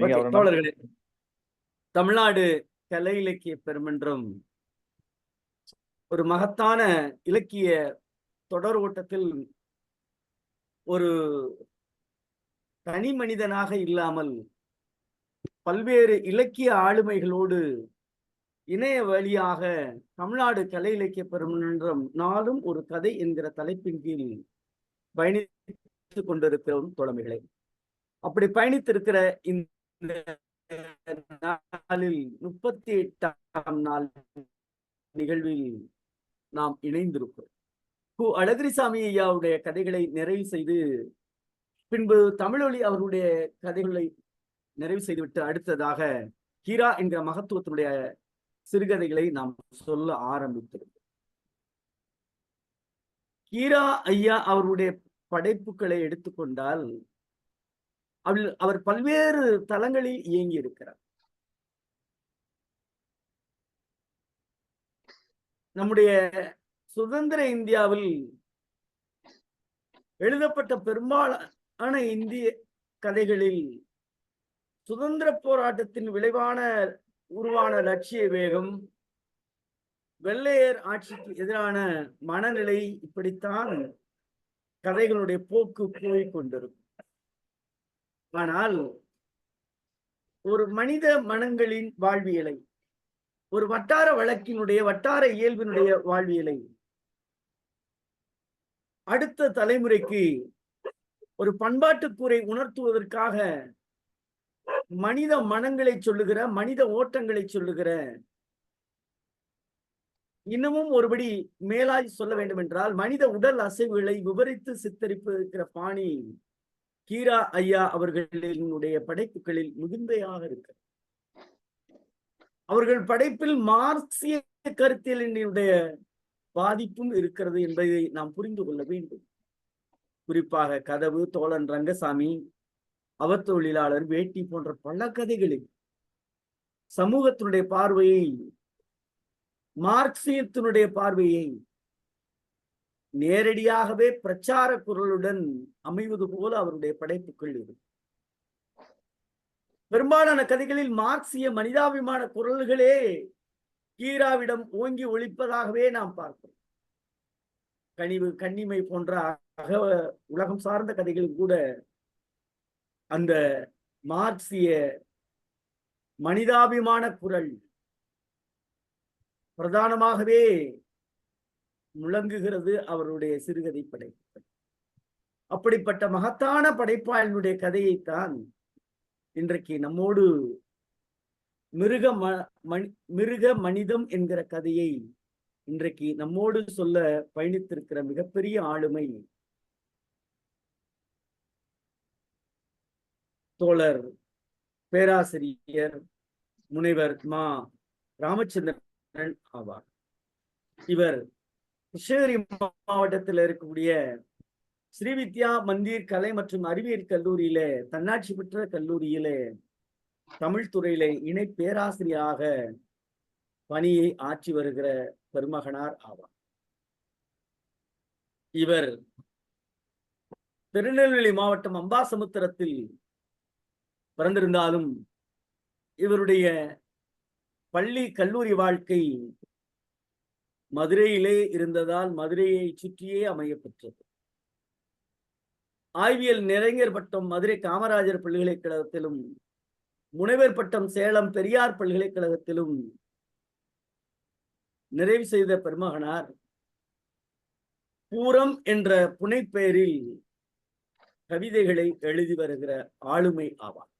நீங்க ஓகே அவரை தோழர்களே, தமிழ்நாடு கலை இலக்கிய பெருமன்றம் ஒரு மகத்தான இலக்கிய தொடர் ஓட்டத்தில் ஒரு தனி மனிதனாக இல்லாமல் பல்வேறு இலக்கிய ஆளுமைகளோடு இணைய வழியாக தமிழ்நாடு கலை இலக்கிய பெருமன்றம் நாளும் ஒரு கதை என்கிற தலைப்பின் கீழ் பயணித்துக் கொண்டிருக்கிறோம் தோழமைகளே. அப்படி பயணித்திருக்கிற இந்த நாளில் 38ஆம் நாள் நிகழ்வில் நாம் இணைந்திருக்கிறோம். கு. அழகிரிசாமி ஐயாவுடைய கதைகளை நிறைவு செய்து பின்பு தமிழொலி அவர்களுடைய கதைகளை நிறைவு செய்துவிட்டு அடுத்ததாக கீரா என்கிற மகத்துவத்தினுடைய சிறுகதைகளை நாம் சொல்ல ஆரம்பித்திருக்கிறோம். கீரா ஐயா அவருடைய படைப்புகளை எடுத்துக்கொண்டால் அவர் பல்வேறு தளங்களில் இயங்கி இருக்கிறார். நம்முடைய சுதந்திர இந்தியாவில் எழுதப்பட்ட பெரும்பாலான இந்திய கதைகளில் சுதந்திர போராட்டத்தின் விளைவான உருவான லட்சிய வேகம், வெள்ளையர் ஆட்சிக்கு எதிரான மனநிலை, இப்படித்தான் கதைகளுடைய போக்கு போய் கொண்டிருக்கும். ஆனால் ஒரு மனித மனங்களின் வாழ்வியலை, ஒரு வட்டார வழக்கினுடைய வட்டார இயல்பினுடைய வாழ்வியலை அடுத்த தலைமுறைக்கு ஒரு பண்பாட்டுக்கூரை உணர்த்துவதற்காக மனித மனங்களை சொல்லுகிற, மனித ஓட்டங்களை சொல்லுகிற, இன்னமும் ஒருபடி மேலாய் சொல்ல வேண்டும் என்றால் மனித உடல் அசைவுகளை விவரித்து சித்தரிப்பிருக்கிற பாணி கீரா ஐயா அவர்களினுடைய படைப்புகளில் மிகுந்தையாக இருக்கு. அவர்கள் படைப்பில் மார்க்சிய கருத்தியலினுடைய பாதிப்பும் இருக்கிறது என்பதை நாம் புரிந்து கொள்ள வேண்டும். குறிப்பாக கதவு, தோழன் ரங்கசாமி, அவர் தொழிலாளர், வேட்டி போன்ற பல கதைகளில் சமூகத்தினுடைய பார்வையை, மார்க்சியத்தினுடைய பார்வையை நேரடியாகவே பிரச்சார குரலுடன் அமைவது போல அவருடைய படைப்புகள் இருக்கும். பெரும்பாலான கதைகளில் மார்க்சிய மனிதாபிமான குரல்களே கீராவிடம் ஓங்கி ஒழிப்பதாகவே நாம் பார்க்கிறோம். கனிவு, கண்ணிமை போன்ற உலகம் சார்ந்த கதைகள் கூட அந்த மார்க்சிய மனிதாபிமான குரல் பிரதானமாகவே முழங்குகிறது அவருடைய சிறுகதை படைப்புகள். அப்படிப்பட்ட மகத்தான படைப்பாளனுடைய கதையைத்தான் இன்றைக்கு நம்மோடு மிருக மனிதம் என்கிற கதையை இன்றைக்கு நம்மோடு சொல்ல பயணித்திருக்கிற மிகப்பெரிய ஆளுமை தோழர் பேராசிரியர் முனைவர் மா. ராமச்சந்திரன் ஆவார். இவர் கிருஷ்ணகிரி மாவட்டத்தில் இருக்கக்கூடிய ஸ்ரீவித்யா மந்திர் கலை மற்றும் அறிவியல் கல்லூரியில, தன்னாட்சி பெற்ற கல்லூரியில தமிழ் துறையில இணை பேராசிரியராக பணியை ஆற்றி வருகிற பெருமகனார் ஆவார். இவர் திருநெல்வேலி மாவட்டம் அம்பாசமுத்திரத்தில் பிறந்திருந்தாலும் இவருடைய பள்ளி கல்லூரி வாழ்க்கை மதுரையிலே இருந்ததால் மதுரையை சுற்றியே அமையப்பெற்றது. ஆய்வியல் நிறைஞர் பட்டம் மதுரை காமராஜர் பல்கலைக்கழகத்திலும், முனைவர் பட்டம் சேலம் பெரியார் பல்கலைக்கழகத்திலும் நிறைவு செய்த பெருமகனார் பூரம் என்ற புனைப்பெயரில் கவிதைகளை எழுதி வருகிற ஆளுமை ஆவார்.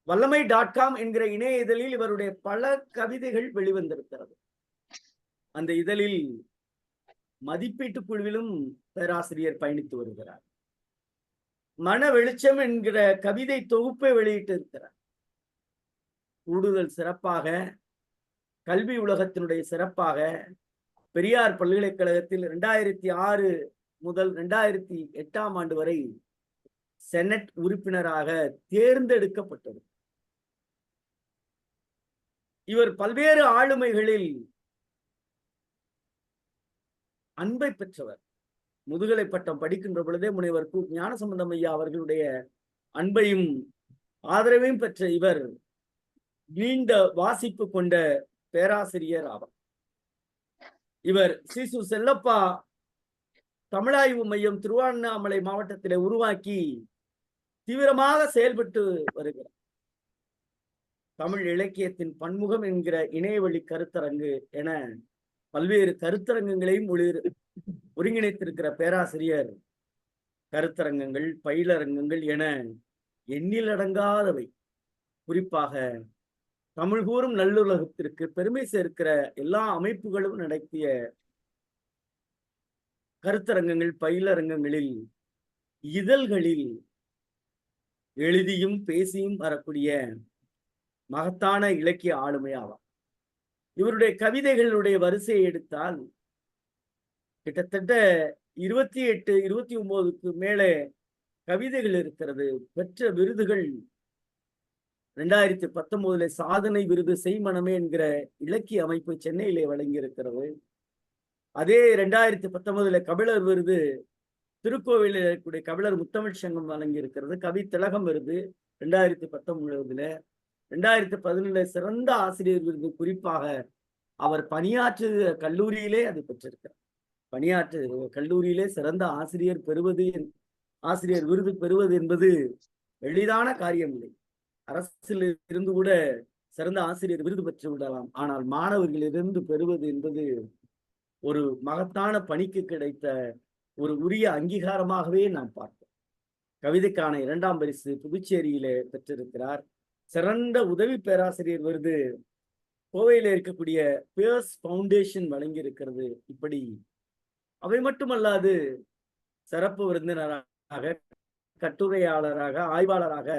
வல்லமை.com என்கிற இணைய இதழில் இவருடைய பல கவிதைகள் வெளிவந்திருக்கிறது. அந்த இதழில் மதிப்பீட்டு குழுவிலும் பேராசிரியர் பயணித்து வருகிறார். மன வெளிச்சம் என்கிற கவிதை தொகுப்பை வெளியிட்டு இருக்கிறார். கூடுதல் சிறப்பாக கல்வி உலகத்தினுடைய சிறப்பாக பெரியார் பல்கலைக்கழகத்தில் 2006 முதல் 2008ஆம் ஆண்டு வரை செனட் உறுப்பினராக தேர்ந்தெடுக்கப்பட்டது. இவர் பல்வேறு ஆளுமைகளில் அன்பை பெற்றவர். முதுகலை பட்டம் படிக்கின்ற பொழுதே முனைவர் கு. ஞானசம்பந்தம் ஐயா அவர்களுடைய அன்பையும் ஆதரவையும் பெற்ற இவர் நீண்ட வாசிப்பு கொண்ட பேராசிரியர் ஆவார். இவர் சிசு செல்லப்பா தமிழாய்வு மையம் திருவண்ணாமலை மாவட்டத்திலே உருவாக்கி தீவிரமாக செயல்பட்டு வருகிறார். தமிழ் இலக்கியத்தின் பன்முகம் என்கிற இணையவழி கருத்தரங்கு என பல்வேறு கருத்தரங்கங்களையும் ஒருங்கிணைத்திருக்கிற பேராசிரியர் கருத்தரங்கங்கள், பயிலரங்கங்கள் என எண்ணிலடங்காதவை, குறிப்பாக தமிழ் கூறும் நல்லுலகத்திற்கு பெருமை சேர்க்கிற எல்லா அமைப்புகளும் நடத்திய கருத்தரங்கங்கள், பயிலரங்கங்களில், இதழ்களில் எழுதியும் பேசியும் வரக்கூடிய மகத்தான இலக்கிய ஆளுமையாவார். இவருடைய கவிதைகளுடைய வரிசையை எடுத்தால் கிட்டத்தட்ட 28, 29க்கு மேலே கவிதைகள் இருக்கிறது. பெற்ற விருதுகள் 2019 சாதனை விருது செய்மனமே என்கிற இலக்கிய அமைப்பு சென்னையிலே வழங்கி இருக்கிறது. அதே 2019 கபிலர் விருது திருக்கோவிலில் இருக்கக்கூடிய கபிலர் முத்தமிழ் சங்கம் வழங்கி இருக்கிறது. கவி திலகம் விருது 2019. 2017 சிறந்த ஆசிரியர் விருது குறிப்பாக அவர் பணியாற்று கல்லூரியிலே அது பெற்றிருக்கிறார். பணியாற்று கல்லூரியிலே சிறந்த ஆசிரியர் விருது பெறுவது என்பது எளிதான காரியம் இல்லை. அரசில் இருந்து கூட சிறந்த ஆசிரியர் விருது பெற்று விடலாம். ஆனால் மாணவர்களிலிருந்து பெறுவது என்பது ஒரு மகத்தான பணிக்கு கிடைத்த ஒரு உரிய அங்கீகாரமாகவே நாம் பார்ப்போம். கவிதைக்கான 2ஆம் பரிசு புதுச்சேரியிலே பெற்றிருக்கிறார். சிறந்த உதவி பேராசிரியர் விருது கோவையில் இருக்கக்கூடிய பியர்ஸ் ஃபவுண்டேஷன் வழங்கி இருக்கிறது. இப்படி அவை மட்டுமல்லாது சிறப்பு விருந்தினராக, கட்டுரையாளராக, ஆய்வாளராக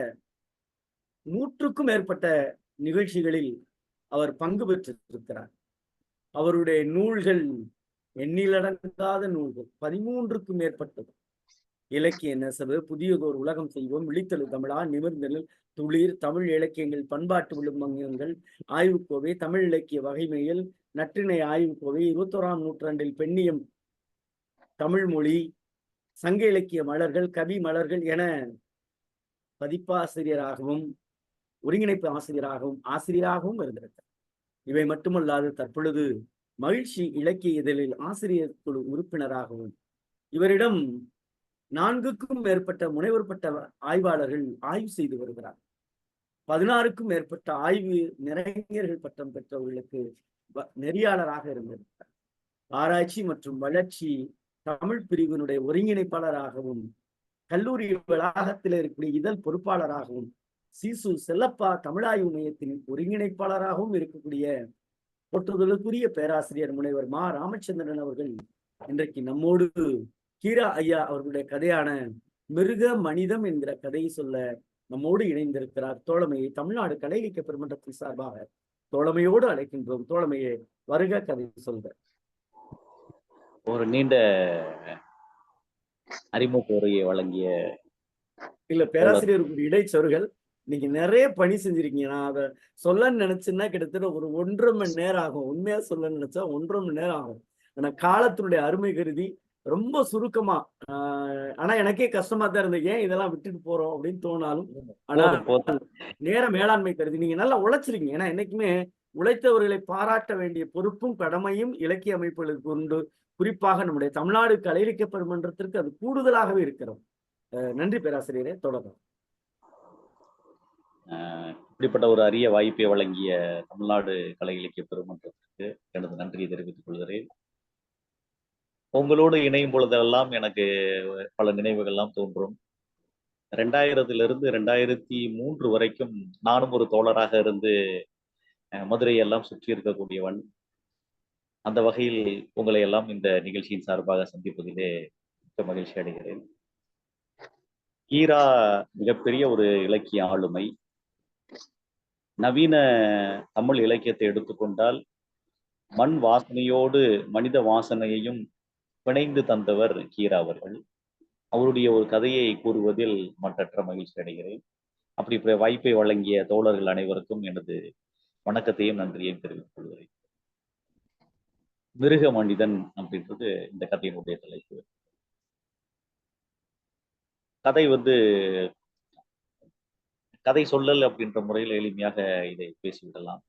100க்கும் மேற்பட்ட நிகழ்ச்சிகளில் அவர் பங்கு பெற்றிருக்கிறார். அவருடைய நூல்கள் எண்ணிலடங்காத நூல்கள், 13க்கும் மேற்பட்டது. இலக்கிய நெசவு, புதியதோர் உலகம் செய்வோம், விழித்தெழு தமிழா, நிமிர்ந்தெழு துளிர், தமிழ் இலக்கியங்கள், பண்பாட்டு விழுமங்கங்கள், ஆய்வுக்கோவை, தமிழ் இலக்கிய வகைமையில், நற்றிணை ஆய்வுக்கோவை, 21ஆம் நூற்றாண்டில் பெண்ணியம், தமிழ் மொழி, சங்க இலக்கிய மலர்கள், கவி மலர்கள் என பதிப்பாசிரியராகவும் ஒருங்கிணைப்பு ஆசிரியராகவும் இருந்திருக்கிறார். இவை மட்டுமல்லாது தற்பொழுது மகிழ்ச்சி இலக்கிய இதழில் ஆசிரியர் குழு உறுப்பினராகவும், இவரிடம் 4க்கும் மேற்பட்ட முனைவர் பட்ட ஆய்வாளர்கள் ஆய்வு செய்து வருகிறார். 16க்கும் மேற்பட்ட ஆய்வு நிறைஞர்கள் பட்டம் பெற்றவர்களுக்கு நெறியாளராக இருந்திருக்கிறார். ஆராய்ச்சி மற்றும் வளர்ச்சி தமிழ் பிரிவினுடைய ஒருங்கிணைப்பாளராகவும், கல்லூரி வளாகத்தில் இருக்கக்கூடிய இதழ் பொறுப்பாளராகவும், சிசு செல்லப்பா தமிழாய்வு மையத்தின் ஒருங்கிணைப்பாளராகவும் இருக்கக்கூடிய போற்றுதலுக்குரிய பேராசிரியர் முனைவர் மா. ராமச்சந்திரன் அவர்கள் இன்றைக்கு நம்மோடு கீரா ஐயா அவர்களுடைய கதையான மிருக மனிதம் என்கிற கதையை சொல்ல நம்மோடு இணைந்திருக்கிறார். தோழமையை தமிழ்நாடு கலை இலக்கிய பெருமன்றத்தின் சார்பாக தோழமையோடு அழைக்கின்றோம். தோழமையை வருக, கதை சொல்க. ஒரு நீண்ட அறிமுக உரையை வழங்கிய பேராசிரியர் இடைச்சொருகள். நீங்க நிறைய பணி செஞ்சிருக்கீங்க. நான் அதை சொல்லன்னு நினைச்சேன்னா கிட்டத்தட்ட ஒரு 1.5 மணி நேரம் ஆகும். உண்மையா சொல்ல நினைச்சா 1.5 மணி நேரம் ஆகும். ஆனா காலத்தினுடைய அருமை கருதி ரொம்ப சுருக்கமா, ஆனா எனக்கே கஷ்டமா தான் இருந்தது, ஏன் இதெல்லாம் விட்டுட்டு போறோம் அப்படின்னு தோணாலும், ஆனா நேர மேலாண்மை கருதி நீங்க நல்லா உழைச்சிருக்கீங்க. ஏன்னா என்னைக்குமே உழைத்தவர்களை பாராட்ட வேண்டிய பொறுப்பும் கடமையும் இலக்கிய அமைப்புகளுக்கு உண்டு. குறிப்பாக நம்முடைய தமிழ்நாடு கலை இலக்கிய பெருமன்றத்திற்கு அது கூடுதலாகவே இருக்கிறோம். நன்றி பேராசிரியரே, தொடரும். இப்படிப்பட்ட ஒரு அரிய வாய்ப்பை வழங்கிய தமிழ்நாடு கலை இலக்கிய பெருமன்றத்திற்கு எனது நன்றியை தெரிவித்துக் கொள்கிறேன். உங்களோடு இணையும் பொழுதெல்லாம் எனக்கு பல நினைவுகள்லாம் தோன்றும். 2000 2003 வரைக்கும் நானும் ஒரு தோழராக இருந்து மதுரையெல்லாம் சுற்றி இருக்கக்கூடியவன். அந்த வகையில் உங்களை எல்லாம் இந்த நிகழ்ச்சியின் சார்பாக சந்திப்பதிலே மிக்க மகிழ்ச்சி அடைகிறேன். கீரா மிகப்பெரிய ஒரு இலக்கிய ஆளுமை. நவீன தமிழ் இலக்கியத்தை எடுத்துக்கொண்டால் மண் வாசனையோடு மனித வாசனையையும் பிணைந்து தந்தவர் கீரா அவர்கள். அவருடைய ஒரு கதையை கூறுவதில் மற்றற்ற மகிழ்ச்சி அடைகிறேன். அப்படி வாய்ப்பை வழங்கிய தோழர்கள் அனைவருக்கும் எனது வணக்கத்தையும் நன்றியையும் தெரிவித்துக் கொள்கிறேன். மிருக மனிதன் அப்படின்றது இந்த கதையினுடைய தலைப்பு. கதை சொல்லல் அப்படின்ற முறையில் எளிமையாக இதை பேசிவிடலாம்.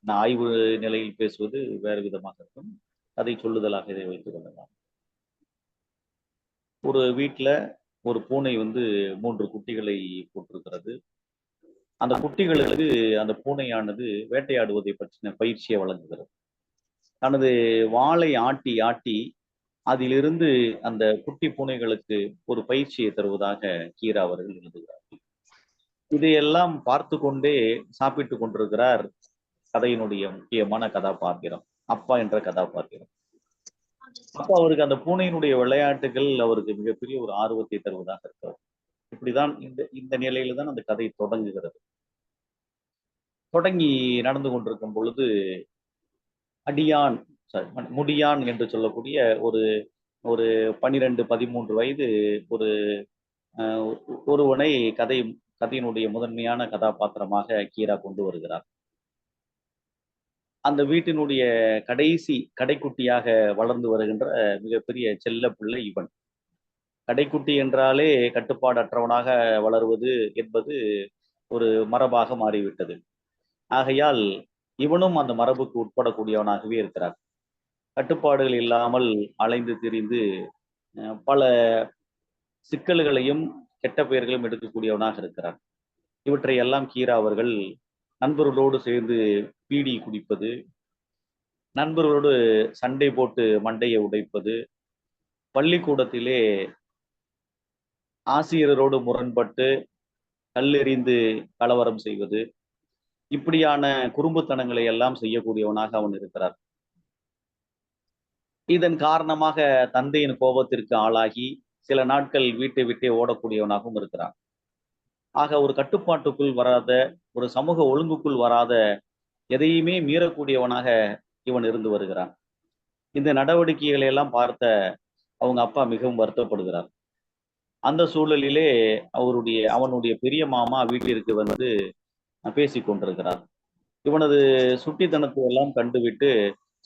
நான் ஆய்வு நிலையில் பேசுவது வேறு விதமாக இருக்கும். கதை சொல்லுதலாக இதை வைத்துக் கொள்ளலாம். ஒரு வீட்ல ஒரு பூனை வந்து 3 குட்டிகளை போட்டிருக்கிறது. அந்த குட்டிகளுக்கு அந்த பூனையானது வேட்டையாடுவதை பற்றின பயிற்சியை வழங்குகிறது. தனது வாளை ஆட்டி ஆட்டி அதிலிருந்து அந்த குட்டி பூனைகளுக்கு ஒரு பயிற்சியை தருவதாக கீரா அவர்கள் எழுதுகிறார். இதையெல்லாம் பார்த்து கொண்டே சாப்பிட்டுக் கொண்டிருக்கிறார் கதையினுடைய முக்கியமான கதாபாத்திரம், அப்பா என்ற கதாபாத்திரம். அப்ப அவருக்கு அந்த பூனையினுடைய விளையாட்டுகள் அவருக்கு மிகப்பெரிய ஒரு ஆர்வத்தை தருவதாக இருக்கிறது. இப்படிதான் இந்த இந்த நிலையில தான் அந்த கதை தொடங்குகிறது. தொடங்கி நடந்து கொண்டிருக்கும் பொழுது அடியான் முடியான் என்று சொல்லக்கூடிய ஒரு ஒரு 12, 13 வயது ஒரு ஒருவனை கதையினுடைய முதன்மையான கதாபாத்திரமாக கீரா கொண்டு வருகிறார். அந்த வீட்டினுடைய கடைக்குட்டியாக வளர்ந்து வருகின்ற மிகப்பெரிய செல்ல பிள்ளை இவன். கடைக்குட்டி என்றாலே கட்டுப்பாடற்றவனாக வளருவது என்பது ஒரு மரபாக மாறிவிட்டது. ஆகையால் இவனும் அந்த மரபுக்கு உட்படக்கூடியவனாகவே இருக்கிறார். கட்டுப்பாடுகள் இல்லாமல் அலைந்து திரிந்து பல சிக்கல்களையும் கெட்ட பெயர்களும் எடுக்கக்கூடியவனாக இருக்கிறார். இவற்றை எல்லாம் கீரா அவர்கள் நண்பர்களோடு சேர்ந்து பீடி குடிப்பது, நண்பர்களோடு சண்டை போட்டு மண்டையை உடைப்பது, பள்ளிக்கூடத்திலே ஆசிரியரோடு முரண்பட்டு கல்லெறிந்து கலவரம் செய்வது, இப்படியான குறும்புத்தனங்களை எல்லாம் செய்யக்கூடியவனாக அவன் இருக்கிறார். இதன் காரணமாக தந்தையின் கோபத்திற்கு ஆளாகி சில நாட்கள் வீட்டை விட்டே ஓடக்கூடியவனாகவும் இருக்கிறான். ஆக ஒரு கட்டுப்பாட்டுக்குள் வராத, ஒரு சமூக ஒழுங்குக்குள் வராத, எதையுமே மீறக்கூடியவனாக இவன் இருந்து வருகிறான். இந்த நடவடிக்கைகளை எல்லாம் பார்த்த அவங்க அப்பா மிகவும் வருத்தப்படுகிறார். அந்த சூழலிலே அவனுடைய பெரிய மாமா வீட்டிற்கு வந்து பேசிக் கொண்டிருக்கிறார். இவனது சுட்டித்தனத்தை எல்லாம் கண்டுவிட்டு,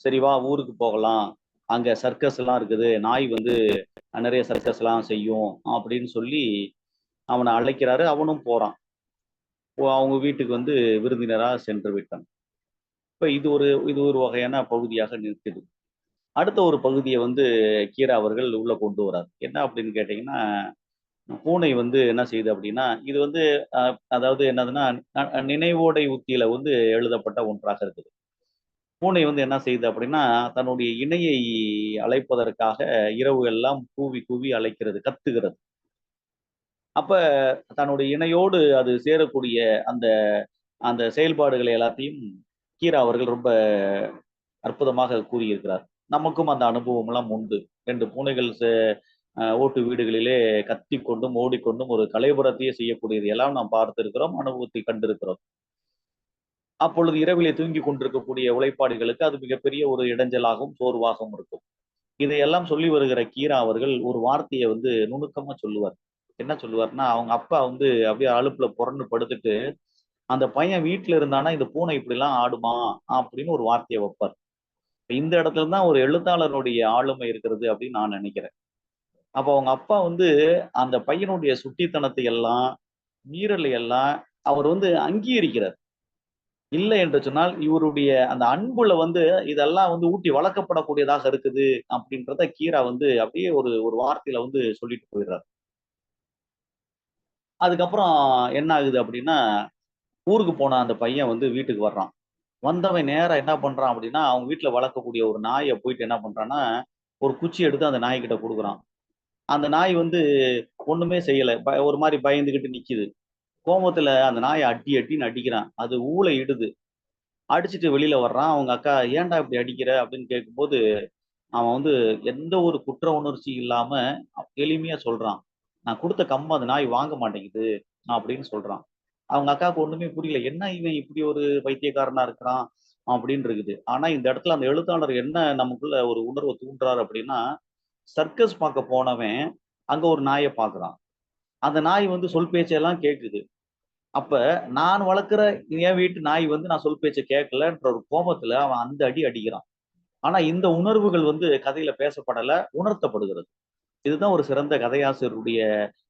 சரி வா ஊருக்கு போகலாம், அங்க சர்க்கஸ் எல்லாம் இருக்குது, நாய் வந்து நிறைய சர்க்கஸ் எல்லாம் செய்யும் அப்படின்னு சொல்லி அவனை அழைக்கிறாரு. அவனும் போறான். அவங்க வீட்டுக்கு வந்து விருந்தினரா சென்று விட்டான். இப்ப இது ஒரு வகையான பகுதியாக நிற்குது. அடுத்த ஒரு பகுதியை வந்து கீரா அவர்கள் உள்ள கொண்டு வரார். என்ன அப்படின்னு கேட்டீங்கன்னா, பூனை வந்து என்ன செய்யுது அப்படின்னா, இது வந்து அதாவது என்னதுன்னா நினைவோடை உத்தியில வந்து எழுதப்பட்ட ஒன்றாக இருக்குது. பூனை வந்து என்ன செய்யுது அப்படின்னா, தன்னுடைய இணையை அழைப்பதற்காக இரவு எல்லாம் கூவி கூவி அழைக்கிறது, கத்துகிறது. அப்ப தன்னுடைய இணையோடு அது சேரக்கூடிய அந்த அந்த செயல்பாடுகளை எல்லாத்தையும் கீரா அவர்கள் ரொம்ப அற்புதமாக கூறியிருக்கிறார். நமக்கும் அந்த அனுபவம் எல்லாம் உண்டு. 2 பூனைகள் ஓட்டு வீடுகளிலே கத்திக்கொண்டும் ஓடிக்கொண்டும் ஒரு கலைபுரத்தையே செய்யக்கூடியது எல்லாம் நாம் பார்த்திருக்கிறோம், அனுபவத்தை கண்டிருக்கிறோம். அப்பொழுது இரவிலே தூங்கி கொண்டிருக்கக்கூடிய உழைப்பாளிகளுக்கு அது மிகப்பெரிய ஒரு இடைஞ்சலாகவும் சோர்வாகவும் இருக்கும். இதையெல்லாம் சொல்லி வருகிற கீரா அவர்கள் ஒரு வார்த்தையை வந்து நுணுக்கமா சொல்லுவார். என்ன சொல்லுவார்னா, அவங்க அப்பா வந்து அப்படியே அலுப்புல புரண்டு படுத்துட்டு, அந்த பையன் வீட்டுல இருந்தானா இந்த பூனை இப்படி எல்லாம் ஆடுமா அப்படின்னு ஒரு வார்த்தையை வைப்பார். இந்த இடத்துல தான் ஒரு எழுத்தாளருடைய ஆளுமை இருக்கிறது அப்படின்னு நான் நினைக்கிறேன். அப்ப அவங்க அப்பா வந்து அந்த பையனுடைய சுட்டித்தனத்தை எல்லாம், மீறலை எல்லாம் அவர் வந்து அங்கீகரிக்கிறார். இல்லை என்று சொன்னால் இவருடைய அந்த அன்புல வந்து இதெல்லாம் வந்து ஊட்டி வளர்க்கப்படக்கூடியதாக இருக்குது அப்படின்றத கீரா வந்து அப்படியே ஒரு ஒரு வார்த்தையில வந்து சொல்லிட்டு போயிடுறாரு. அதுக்கப்புறம் என்ன ஆகுது அப்படின்னா, ஊருக்கு போன அந்த பையன் வந்து வீட்டுக்கு வர்றான். வந்தவன் நேரா என்ன பண்றான் அப்படின்னா, அவங்க வீட்டுல வளர்க்கக்கூடிய ஒரு நாயை போயிட்டு என்ன பண்றான்னா, ஒரு குச்சி எடுத்து அந்த நாய்கிட்ட கொடுக்குறான். அந்த நாய் வந்து ஒண்ணுமே செய்யல. ஒரு மாதிரி பயந்துகிட்டு நிக்குது. கோபத்துல அந்த நாயை அடி அடின்னு அடிக்கிறான். அது ஊளையிடுது. அடிச்சுட்டு வெளியில வர்றான். அவங்க அக்கா ஏன்டா இப்படி அடிக்கிற அப்படின்னு கேட்கும்போது, அவன் வந்து எந்த ஒரு குற்ற உணர்ச்சி இல்லாம எளிமையா சொல்றான். நான் கொடுத்த கம்ப அந்த நாய் வாங்க மாட்டேங்குது அப்படின்னு சொல்றான். அவங்க அக்காவுக்கு ஒண்ணுமே புரியல. என்ன இவன் இப்படி ஒரு பைத்தியக்காரனா இருக்கிறான் அப்படின்னு இருக்குது. ஆனா இந்த இடத்துல அந்த எழுத்தாளர் என்ன நமக்குள்ள ஒரு உணர்வை தூண்டுறாரு அப்படின்னா, சர்க்கஸ் பார்க்க போனவன் அங்க ஒரு நாயை பார்க்கறான். அந்த நாய் வந்து சொல் பேச்செல்லாம் கேட்குது. அப்ப நான் வளர்க்கிற என் வீட்டு நாய் வந்து நான் சொல் பேச்ச கேட்கலன்ற ஒரு கோபத்துல அவன் அந்த அடி அடிக்கிறான். ஆனா இந்த உணர்வுகள் வந்து கதையில பேசப்படல, உணர்த்தப்படுகிறது. இதுதான் ஒரு சிறந்த கதையாசிரியருடைய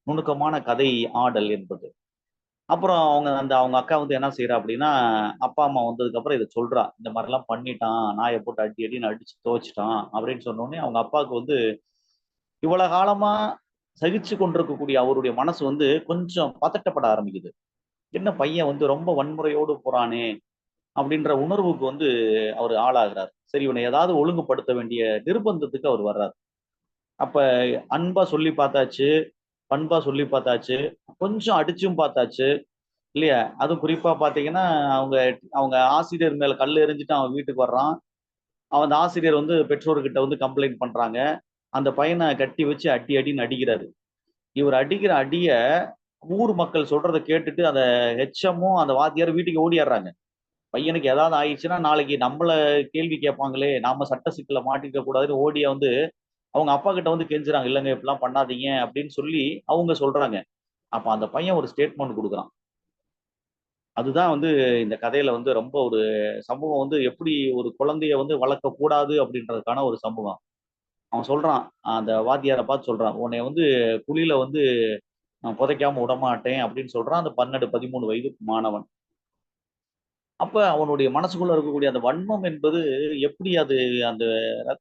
நுணுக்கமான கதை ஆடல் என்பது. அப்புறம் அவங்க அக்கா வந்து என்ன செய்யறா அப்படின்னா, அப்பா அம்மா வந்ததுக்கு அப்புறம் இதை சொல்றா. இந்த மாதிரிலாம் பண்ணிட்டான், நாயை போட்டு அடி அடின்னு அடிச்சு துவைச்சிட்டான் அப்படின்னு சொன்ன உடனே அவங்க அப்பாவுக்கு வந்து இவ்வளவு காலமா சகிச்சு கொண்டிருக்கக்கூடிய அவருடைய மனசு வந்து கொஞ்சம் பதட்டப்பட ஆரம்பிக்குது. என்ன பையன் வந்து ரொம்ப வன்முறையோடு போறானே அப்படின்ற உணர்வுக்கு வந்து அவர் ஆளாகிறார். சரி, இவனை ஏதாவது ஒழுங்குபடுத்த வேண்டிய நிர்பந்தத்துக்கு அவர் வர்றார். அப்ப அன்பா சொல்லி பார்த்தாச்சு, பண்பா சொல்லி பார்த்தாச்சு, கொஞ்சம் அடிச்சும் பார்த்தாச்சு இல்லையா? அதுவும் குறிப்பா பார்த்தீங்கன்னா, அவங்க அவங்க ஆசிரியர் மேல கல் எறிஞ்சுட்டு அவன் வீட்டுக்கு வர்றான். அவன் அந்த ஆசிரியர் வந்து பெற்றோர்கிட்ட வந்து கம்ப்ளைண்ட் பண்றாங்க. அந்த பையன கட்டி வச்சு அடி அடின்னு அடிக்கிறாரு. இவர் அடிக்கிற அடிய ஊர் மக்கள் சொல்றத கேட்டுட்டு அந்த ஹெச்எம்மும் அந்த வாத்தியாரும் வீட்டுக்கு ஓடியாடுறாங்க. பையனுக்கு ஏதாவது ஆயிடுச்சுன்னா நாளைக்கு நம்மள கேள்வி கேட்பாங்களே, நாம சட்ட சிக்கல்ல மாட்டிக்க கூடாதுன்னு ஓடிய வந்து அவங்க அப்பா கிட்ட வந்து கெஞ்சுறாங்க. இல்லங்க இப்படிலாம் பண்ணாதீங்க அப்படின்னு சொல்லி அவங்க சொல்றாங்க. அப்ப அந்த பையன் ஒரு ஸ்டேட்மெண்ட் குடுக்குறான். அதுதான் வந்து இந்த கதையில வந்து ரொம்ப ஒரு சமூகம் வந்து எப்படி ஒரு குழந்தைய வந்து வளர்க்கக்கூடாது அப்படின்றதுக்கான ஒரு சமூகம். அவன் சொல்றான், அந்த வாத்தியார பார்த்து சொல்றான். "உன்னைய வந்து குழியில வந்து புதைக்காம விடமாட்டேன்" அப்படின்னு சொல்றான். அந்த 12, 13 வயது மாணவன். அப்ப அவனுடைய மனசுக்குள்ள இருக்கக்கூடிய அந்த வன்மம் என்பது எப்படி அது அந்த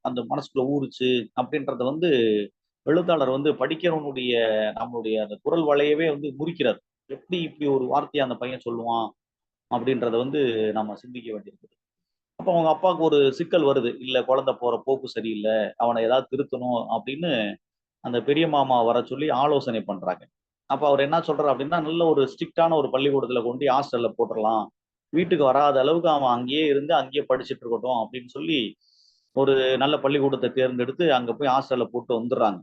அந்த மனசுக்குள்ள ஊறுச்சு அப்படின்றத வந்து எழுத்தாளர் வந்து படிக்கிறவனுடைய நம்மளுடைய அந்த குரல் வளையவே வந்து முறிக்கிறார். எப்படி இப்படி ஒரு வார்த்தைய அந்த பையன் சொல்லுவான்? அப்படின்றத வந்து நம்ம சிந்திக்க வேண்டியிருக்குது. அப்ப அவங்க அப்பாவுக்கு ஒரு சிக்கல் வருது. இல்ல குழந்தை போற போக்கு சரியில்ல. அவன ஏதாவது திருத்தணும் அப்படின்னு அந்த பெரிய மாமா வர சொல்லி ஆலோசனை பண்றாங்க. அப்ப அவர் என்ன சொல்றாரு அப்படின்னா, நல்ல ஒரு ஸ்ட்ரிக்ட்டான ஒரு பள்ளிக்கூடத்துல கொண்டு ஹாஸ்டல்ல போட்டுறலாம். வீட்டுக்கு வராத அளவுக்கு அவன் அங்கேயே இருந்து, அங்கேயே படிச்சுட்டு இருக்கட்டும் அப்படின்னு சொல்லி, ஒரு நல்ல பள்ளிக்கூடத்த தேர்ந்தெடுத்து அங்க போய் ஹாஸ்டல்ல போட்டு வந்துர்றாங்க.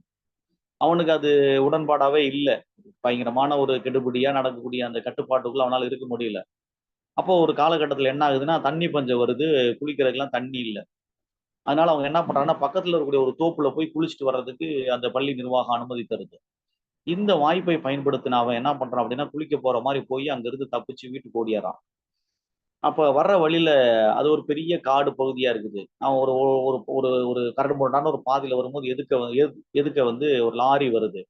அவனுக்கு அது உடன்பாடாவே இல்ல. பயங்கரமான ஒரு கெடுபிடியா நடக்கக்கூடிய அந்த கட்டுப்பாட்டுக்குள்ள அவனால இருக்க முடியல. அப்போ ஒரு காலகட்டத்தில என்ன ஆகுதுன்னா, தண்ணி பஞ்சம் வருது. குளிக்கிறதுக்கெல்லாம் தண்ணி இல்ல. அதனால அவங்க என்ன பண்றாங்கன்னா, பக்கத்துல இருக்கக்கூடிய ஒரு தோப்புல போய் குளிச்சுட்டு வர்றதுக்கு அந்த பள்ளி நிர்வாகம் அனுமதி தருது. இந்த வாய்ப்பை பயன்படுத்தின அவன் என்ன பண்றான் அப்படின்னா, குளிக்க போற மாரி போய் அங்கிருந்து தப்பிச்சு வீட்டுக்கு ஓடியர்றான். அப்ப வர்ற வழியில அது ஒரு பெரிய காடு பகுதியா இருக்குது. அவன் ஒரு ஒரு ஒரு ஒரு கரடுமுரடான ஒரு பாதையில வரும்போது எதுக்க வந்து ஒரு லாரி வருது.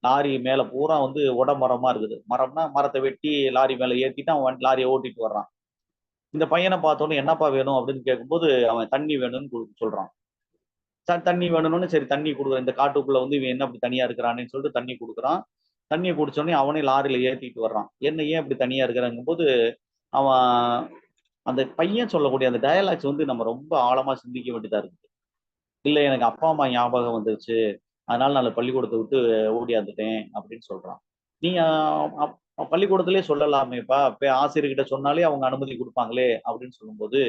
லாரி மேல பூரா வந்து மரமா இருக்குது. மரம்னா மரத்த வெட்டி லாரி மேல ஏத்திட்டு அவன் லாரிய ஓட்டிட்டு வர்றான். இந்த பையன பார்த்தோனே, "என்னப்பா வேணும்?" அப்படின்னு கேட்கும்போது, அவன் தண்ணி வேணும்னு சொல்றான். தண்ணி வேணும்னோனே, சரி தண்ணி குடுக்குறேன். இந்த காட்டுக்குள்ள வந்து இவன் என்ன இப்படி தனியா இருக்கிறானேன்னு சொல்லிட்டு தண்ணி குடுக்குறான். தண்ணிய குடிச்சோனே அவனே லாரில ஏத்திட்டு வர்றான். என்ன ஏன் இப்படி தனியா இருக்கிறங்கும்போது, அவன் அந்த பையன் சொல்லக்கூடிய அந்த டயலாக்ஸ் வந்து நம்ம ரொம்ப ஆழமா சிந்திக்க வேண்டியதா இருக்குது. "இல்ல எனக்கு அப்பா, அம்மா ஞாபகம் வந்துருச்சு. அதனால நான் அந்த பள்ளிக்கூடத்த விட்டு ஓடியாந்துட்டேன்" அப்படின்னு சொல்றான். நீங்க அப் பள்ளிக்கூடத்திலேயே சொல்லலாமேப்பா! ஆசிரியர்கிட்ட சொன்னாலே அவங்க அனுமதி குடுப்பாங்களே! அப்படின்னு சொல்லும்போது,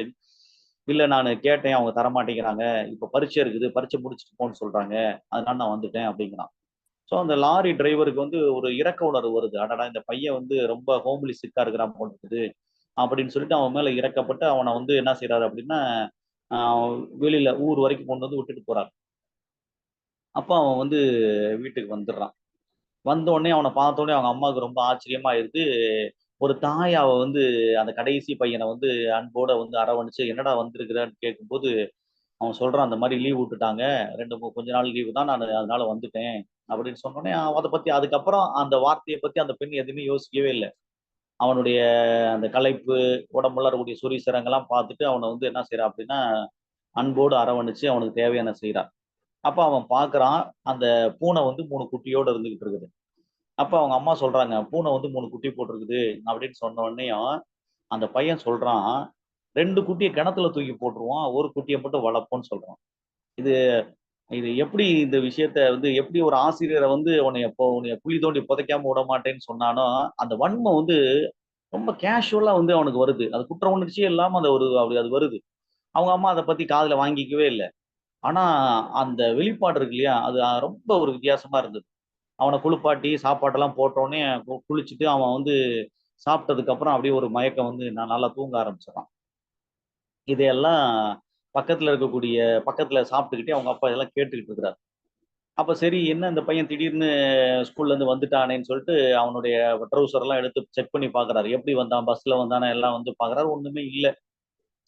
"இல்ல நானு கேட்டேன். அவங்க தரமாட்டேங்கிறாங்க. இப்ப பரீட்சை இருக்குது. பரீட்சை முடிச்சுட்டு போன்னு சொல்றாங்க. அதனால நான் வந்துட்டேன்" அப்படிங்கிறான். ஸோ அந்த லாரி டிரைவருக்கு வந்து ஒரு இரக்க உணர்வு வருது. அடடா! இந்த பையன் வந்து ரொம்ப ஹோம்லி சிக்கா இருக்கிறான் போல இருக்குது. அப்படின்னு சொல்லிட்டு அவன் மேல இரக்கப்பட்டு அவன வந்து என்ன செய்றாரு அப்படின்னா, அ வெளியில ஊர் வரைக்கும் கொண்டு வந்து விட்டுட்டு போறாரு. அப்ப அவன் வந்து வீட்டுக்கு வந்துடுறான். வந்தோனே அவன பார்த்தோனே அவங்க அம்மாவுக்கு ரொம்ப ஆச்சரியமாயிருது. ஒரு தாய் அவ வந்து அந்த கடைசி பையன வந்து அன்போட வந்து அரவணைச்சு, "என்னடா வந்திருக்கிறன்னு?" கேட்கும்போது, அவன் சொல்றான், "அந்த மாரி லீவ் விட்டுட்டாங்க. கொஞ்ச நாள் லீவு தான். நானு அதனால வந்துட்டேன்." அப்படின்னு சொன்னோனே, அத பத்தி அதுக்கப்புறம் அந்த வார்த்தைய பத்தி அந்த பெண் எதுவுமே யோசிக்கவே இல்ல. அவனுடைய அந்த களைப்பு, உடம்புல இருக்கக்கூடிய சொறி, சிரங்கெல்லாம் பார்த்துட்டு அவன வந்து என்ன செய்றா அப்படின்னா, அன்போடு அரவணைச்சு அவனுக்கு தேவையான செய்றா. அப்ப அவன் பார்க்குறான், அந்த பூனை வந்து 3 குட்டியோட இருந்துகிட்டு இருக்குது. அப்ப அவங்க அம்மா சொல்றாங்க, "பூனை வந்து 3 குட்டி போட்டிருக்குது" அப்படின்னு சொன்ன உடனேயும், அந்த பையன் சொல்றான், "2 குட்டிய கிணத்துல தூக்கி போட்டுருவோம். 1 குட்டிய மட்டும் வளர்ப்போம்ன்னு" சொல்றான். இது இது எப்படி இந்த விஷயத்த வந்து எப்படி ஒரு ஆசிரியர வந்து உன்னைய குழி தோண்டி புதைக்காம விடமாட்டேன்னு சொன்னானோ, அந்த வன்மம் வந்து ரொம்ப கேஷுவலா வந்து அவனுக்கு வருது. அது குற்ற உணர்ச்சியே இல்லாம அந்த ஒரு அப்படி அது வருது. அவங்க அம்மா அத பத்தி காதுல வாங்கிக்கவே இல்ல. ஆனா, அந்த வெளிப்பாடு இருக்கு இல்லையா? அது ரொம்ப ஒரு வித்தியாசமா இருந்தது. அவன குளிப்பாட்டி, சாப்பாட்டெல்லாம் போட்டோனே குளிச்சுட்டு அவன் வந்து சாப்பிட்டதுக்கு அப்புறம் அப்படியே ஒரு மயக்கம் வந்து நான் நல்லா தூங்க ஆரம்பிச்சுடுறான். இதையெல்லாம் பக்கத்துல சாப்பிட்டுக்கிட்டே அவங்க அப்பா இதெல்லாம் கேட்டுக்கிட்டு இருக்கிறாரு. அப்ப சரி என்ன இந்த பையன் திடீர்னு ஸ்கூல்ல இருந்து வந்துட்டானேன்னு சொல்லிட்டு அவனுடைய ட்ரவுசர் எல்லாம் எடுத்து செக் பண்ணி பார்க்குறாரு. எப்படி வந்தான்? பஸ்ல வந்தானா? எல்லாம் வந்து பார்க்குறாரு. ஒண்ணுமே இல்ல.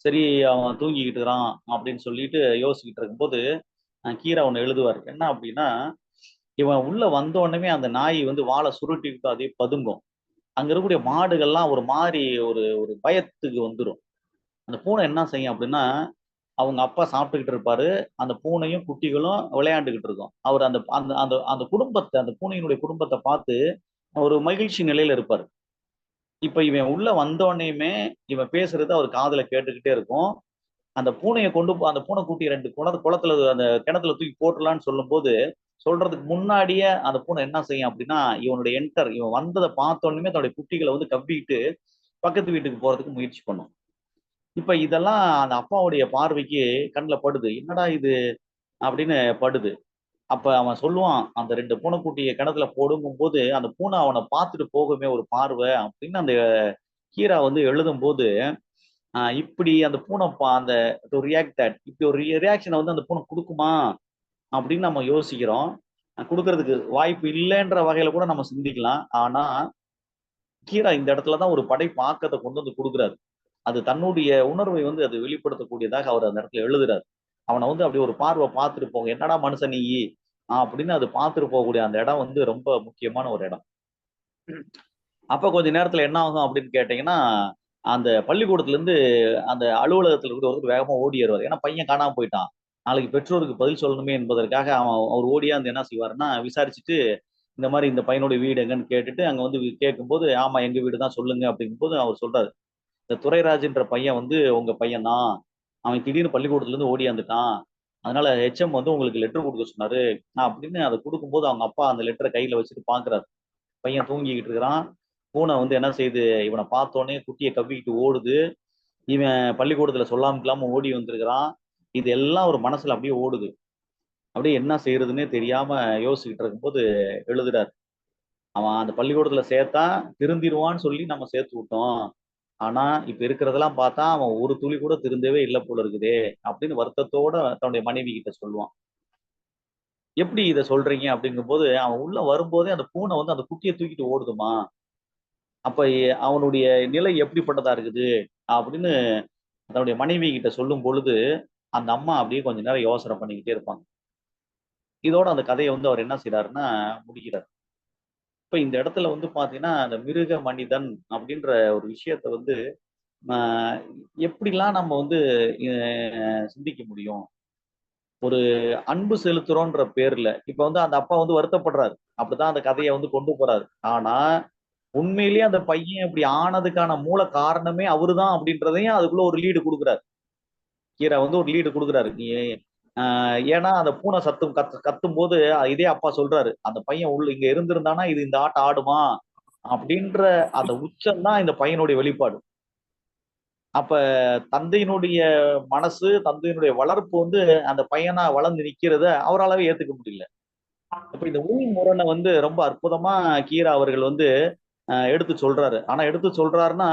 சரி அவன் தூங்கிக்கிட்டு இருக்கிறான் அப்படின்னு சொல்லிட்டு யோசிச்சுக்கிட்டு இருக்கும்போது, கீரா ஒண்ணு எழுதுவாரு. என்ன அப்படின்னா, இவன் உள்ள வந்த உடனே அந்த நாய் வந்து வால சுருட்டிக்கிட்டு அதே பதுங்கும். அங்க இருக்கக்கூடிய மாடுகள்லாம் ஒரு மாதிரி ஒரு ஒரு பயத்துக்கு வந்துடும். அந்த பூனை என்ன செய்யும் அப்படின்னா, அவங்க அப்பா சாப்பிட்டுக்கிட்டு இருப்பாரு. அந்த பூனையும், குட்டிகளும் விளையாண்டுகிட்டு இருக்கும். அவர் அந்த அந்த அந்த அந்த குடும்பத்த அந்த பூனையினுடைய குடும்பத்த பார்த்து ஒரு மகிழ்ச்சி நிலையில இருப்பாரு. இப்ப இவன் உள்ள வந்தோனேயுமே, இவன் பேசுறது அவர் காதுல கேட்டுக்கிட்டே இருக்கும். அந்த பூனைய அந்த பூனைக்குட்டிய 2 குளத்துல அந்த கிணத்துல தூக்கி போட்டுறலான்னு சொல்லும்போது, சொல்றதுக்கு முன்னாடியே அந்த பூனை என்ன செய்யும் அப்படின்னா, இவன் வந்தத பார்த்தோனமே தன்னுடைய குட்டிகள வந்து கவ்விட்டு பக்கத்து வீட்டுக்கு போறதுக்கு முயற்சி பண்ணும். இப்ப இதெல்லாம் அந்த அப்பாவுடைய பார்வைக்கு கண்ல படுது. "என்னடா இது?" அப்படின்னு படுது. அப்ப அவன் சொல்லுவான், "அந்த 2 பூனைக்குட்டிய கிணத்துல போடுங்கும்போது, அந்த பூனை அவன பார்த்துட்டு போகுமே ஒரு பார்வை" அப்படின்னு அந்த ஹீரா வந்து எழுதும்போது, இப்படி அந்த பூனை அந்த டு ரியாக்ட் தட் இப்படி ஒரு ரியாக்ஷன வந்து அந்த பூனை குடுக்குமா? அப்படின்னு நம்ம யோசிக்கிறோம். குடுக்கறதுக்கு வாய்ப்பு இல்லன்ற வகையில கூட நம்ம சிந்திக்கலாம். ஆனா, கீரா இந்த இடத்துல தான் ஒரு படைப்பாக்கத்த கொண்டு வந்து குடுக்குறாரு. அது தன்னுடைய உணர்வை வந்து அது வெளிப்படுத்தக்கூடியதாக அவர் அந்த இடத்துல எழுதுறாரு. அவன வந்து அப்படி ஒரு பார்வை பார்த்துட்டு போங்க. "என்னடா மனுஷன் நீயி?" அப்படின்னு அது பார்த்துட்டு போகக்கூடிய அந்த இடம் வந்து ரொம்ப முக்கியமான ஒரு இடம். அப்ப கொஞ்ச நேரத்துல என்ன ஆகும் அப்படின்னு கேட்டீங்கன்னா, அந்த பள்ளிக்கூடத்துலருந்து அந்த அலுவலகத்துல இருக்கிற ஒருத்தர் வேகமா ஓடிருவாரு. ஏன்னா பையன் காணாம போயிட்டான். நாளைக்கு பெற்றோருக்கு பதில் சொல்லணுமே என்பதற்காக அவர் ஓடியாந்து என்ன செய்வாருன்னா, விசாரிச்சுட்டு இந்த மாரி இந்த பையனுடைய வீடு எங்கன்னு கேட்டுட்டு, அங்க வந்து கேட்கும்போது, "ஆமா எங்க வீடு தான் சொல்லுங்க" அப்படிங்கும்போது அவர் சொல்றாரு. "இந்த துரைராஜ்ன்ற பையன் வந்து உங்க பையன் தான். அவன் திடீர்னு பள்ளிக்கூடத்துலருந்து ஓடியாந்துட்டான். அதனால ஹெச்எம் வந்து உங்களுக்கு லெட்டர் குடுக்க சொன்னாரு." அப்படின்னு அத குடுக்கும்போது அவங்க அப்பா அந்த லெட்டர கையில வச்சுட்டு பார்க்குறாரு. பையன் தூங்கிக்கிட்டு இருக்கிறான். பூனை வந்து என்ன செய்யுது, இவன பார்த்தோனே குட்டிய கவ்விக்கிட்டு ஓடுது. இவன் பள்ளிக்கூடத்துல சொல்லாம கொள்ளாம ஓடி வந்திருக்கிறான். இது எல்லாம் ஒரு மனசுல அப்படியே ஓடுது. அப்படியே என்ன செய்றதுன்னே தெரியாம யோசிச்சுக்கிட்டு இருக்கும்போது எழுதுறாரு. அவன் அந்த பள்ளிக்கூடத்துல சேர்த்தா திருந்திருவான்னு சொல்லி நம்ம சேர்த்து விட்டோம். ஆனா, இப்ப இருக்கிறதெல்லாம் பார்த்தா அவன் ஒரு துளி கூட திருந்தவே இல்ல போல இருக்குதே! அப்படின்னு வருத்தத்தோட தன்னுடைய மனைவி கிட்ட சொல்லுவான். எப்படி இத சொல்றீங்க? அப்படிங்கும்போது, அவன் உள்ள வரும்போதே அந்த பூனை வந்து அந்த குட்டிய தூக்கிட்டு ஓடுதும்மா. அப்ப அவனுடைய நிலை எப்படிப்பட்டதா இருக்குது? அப்படின்னு தன்னுடைய மனைவி கிட்ட சொல்லும் பொழுது, அந்த அம்மா அப்படியே கொஞ்ச நேரம் யோசனை பண்ணிக்கிட்டே இருப்பாங்க. இதோட அந்த கதைய வந்து அவர் என்ன செய்றாருன்னா, முடிக்கிறார். இப்ப இந்த இடத்துல வந்து பார்த்தீங்கன்னா, அந்த மிருக மனிதன் அப்படின்ற ஒரு விஷயத்த வந்து, அ எப்படிலாம் நம்ம வந்து அ சிந்திக்க முடியும்? ஒரு அன்பு செலுத்துறோன்ற பேர்ல, இப்ப வந்து அந்த அப்பா வந்து வருத்தப்படுறாரு. அப்படித்தான் அந்த கதைய வந்து கொண்டு போறாரு. ஆனா, உண்மையிலேயே அந்த பையன் இப்படி ஆனதுக்கான மூல காரணமே அவரு தான் அப்படின்றதையும் அதுக்குள்ள ஒரு லீடு குடுக்குறாரு. கீரா வந்து ஒரு லீடு குடுக்குறாரு. ஏன்னா அந்த பூனை கத்தும்போது இதே அப்பா சொல்றாரு. அந்த பையன் இங்க இருந்திருந்தானா, இது இந்த ஆட்டம் ஆடுமா? அப்படின்ற அந்த உச்சம் தான் இந்த பையனுடைய வெளிப்பாடு. அப்ப தந்தையினுடைய மனசு, தந்தையினுடைய வளர்ப்பு வந்து அந்த பையனா வளர்ந்து நிக்கிறத அவராலவே ஏத்துக்க முடியல. அப்ப இந்த உள் முரண வந்து ரொம்ப அற்புதமா கீரா அவர்கள் வந்து எடுத்து சொல்றாரு. ஆனா எடுத்து சொல்றாருன்னா,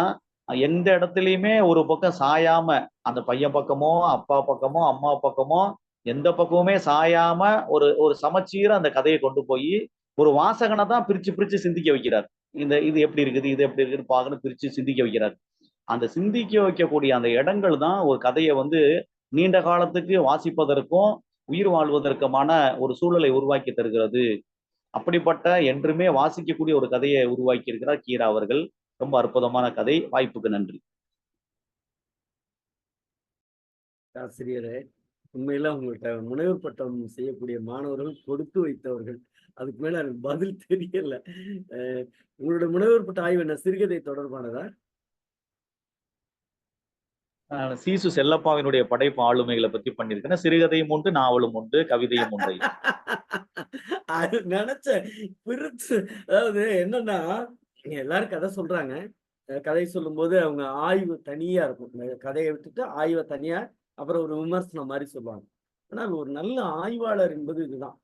எந்த இடத்திலயுமே ஒரு பக்கம் சாயாம, அந்த பையன் பக்கமோ, அப்பா பக்கமோ, அம்மா பக்கமோ, எந்த பக்கமுமே சாயாம ஒரு ஒரு சமச்சீரா அந்த கதைய கொண்டு போயி, ஒரு வாசகன தான் பிரிச்சு, பிரிச்சு சிந்திக்க வைக்கிறார். இது எப்படி இருக்குது? இது எப்படி இருக்குன்னு பார்க்கணும் பிரிச்சு சிந்திக்க வைக்கிறார். அந்த சிந்திக்க வைக்கக்கூடிய அந்த இடங்கள் தான் ஒரு கதைய வந்து நீண்ட காலத்துக்கு வாசிப்பதற்கும், உயிர் வாழ்வதற்குமான ஒரு சூழலை உருவாக்கி தருகிறது. அப்படிப்பட்ட என்றுமே வாசிக்கக்கூடிய ஒரு கதையை உருவாக்கி இருக்கிறார் கீரா அவர்கள். ரொம்ப அற்புதமான கதை. வாய்ப்புக்கு நன்றி. ஆசிரியரே, உண்மையில உங்கள்ட்ட முனைவர் பட்டம் செய்யக்கூடிய மாணவர்கள் கொடுத்து வைத்தவர்கள். அதுக்கு மேல எனக்கு பதில் தெரியல. அ உங்களோட முனைவர் பட்ட ஆய்வு என்ன சிறுகதை தொடர்பானதா? சீசு செல்லப்பாவினுடைய படைப்பு ஆளுமைகள பத்தி பண்ணியிருக்கிறேன். சிறுகதையும் உண்டு, நாவலும் உண்டு, கவிதையும் உண்டு ஐயா. அது நெனச்சேன். பிரிச்சு அதாவது என்னன்னா, எல்லாரும் கதை சொல்றாங்க. கதை சொல்லும்போது அவங்க ஆய்வு தனியா இருக்கும். இந்த கதைய விட்டுட்டு ஆய்வ தனியா, அப்புறம் ஒரு விமர்சனம் மாரி சொல்லுவாங்க. ஆனால் ஒரு நல்ல ஆய்வாளர் என்பது இதுதான்.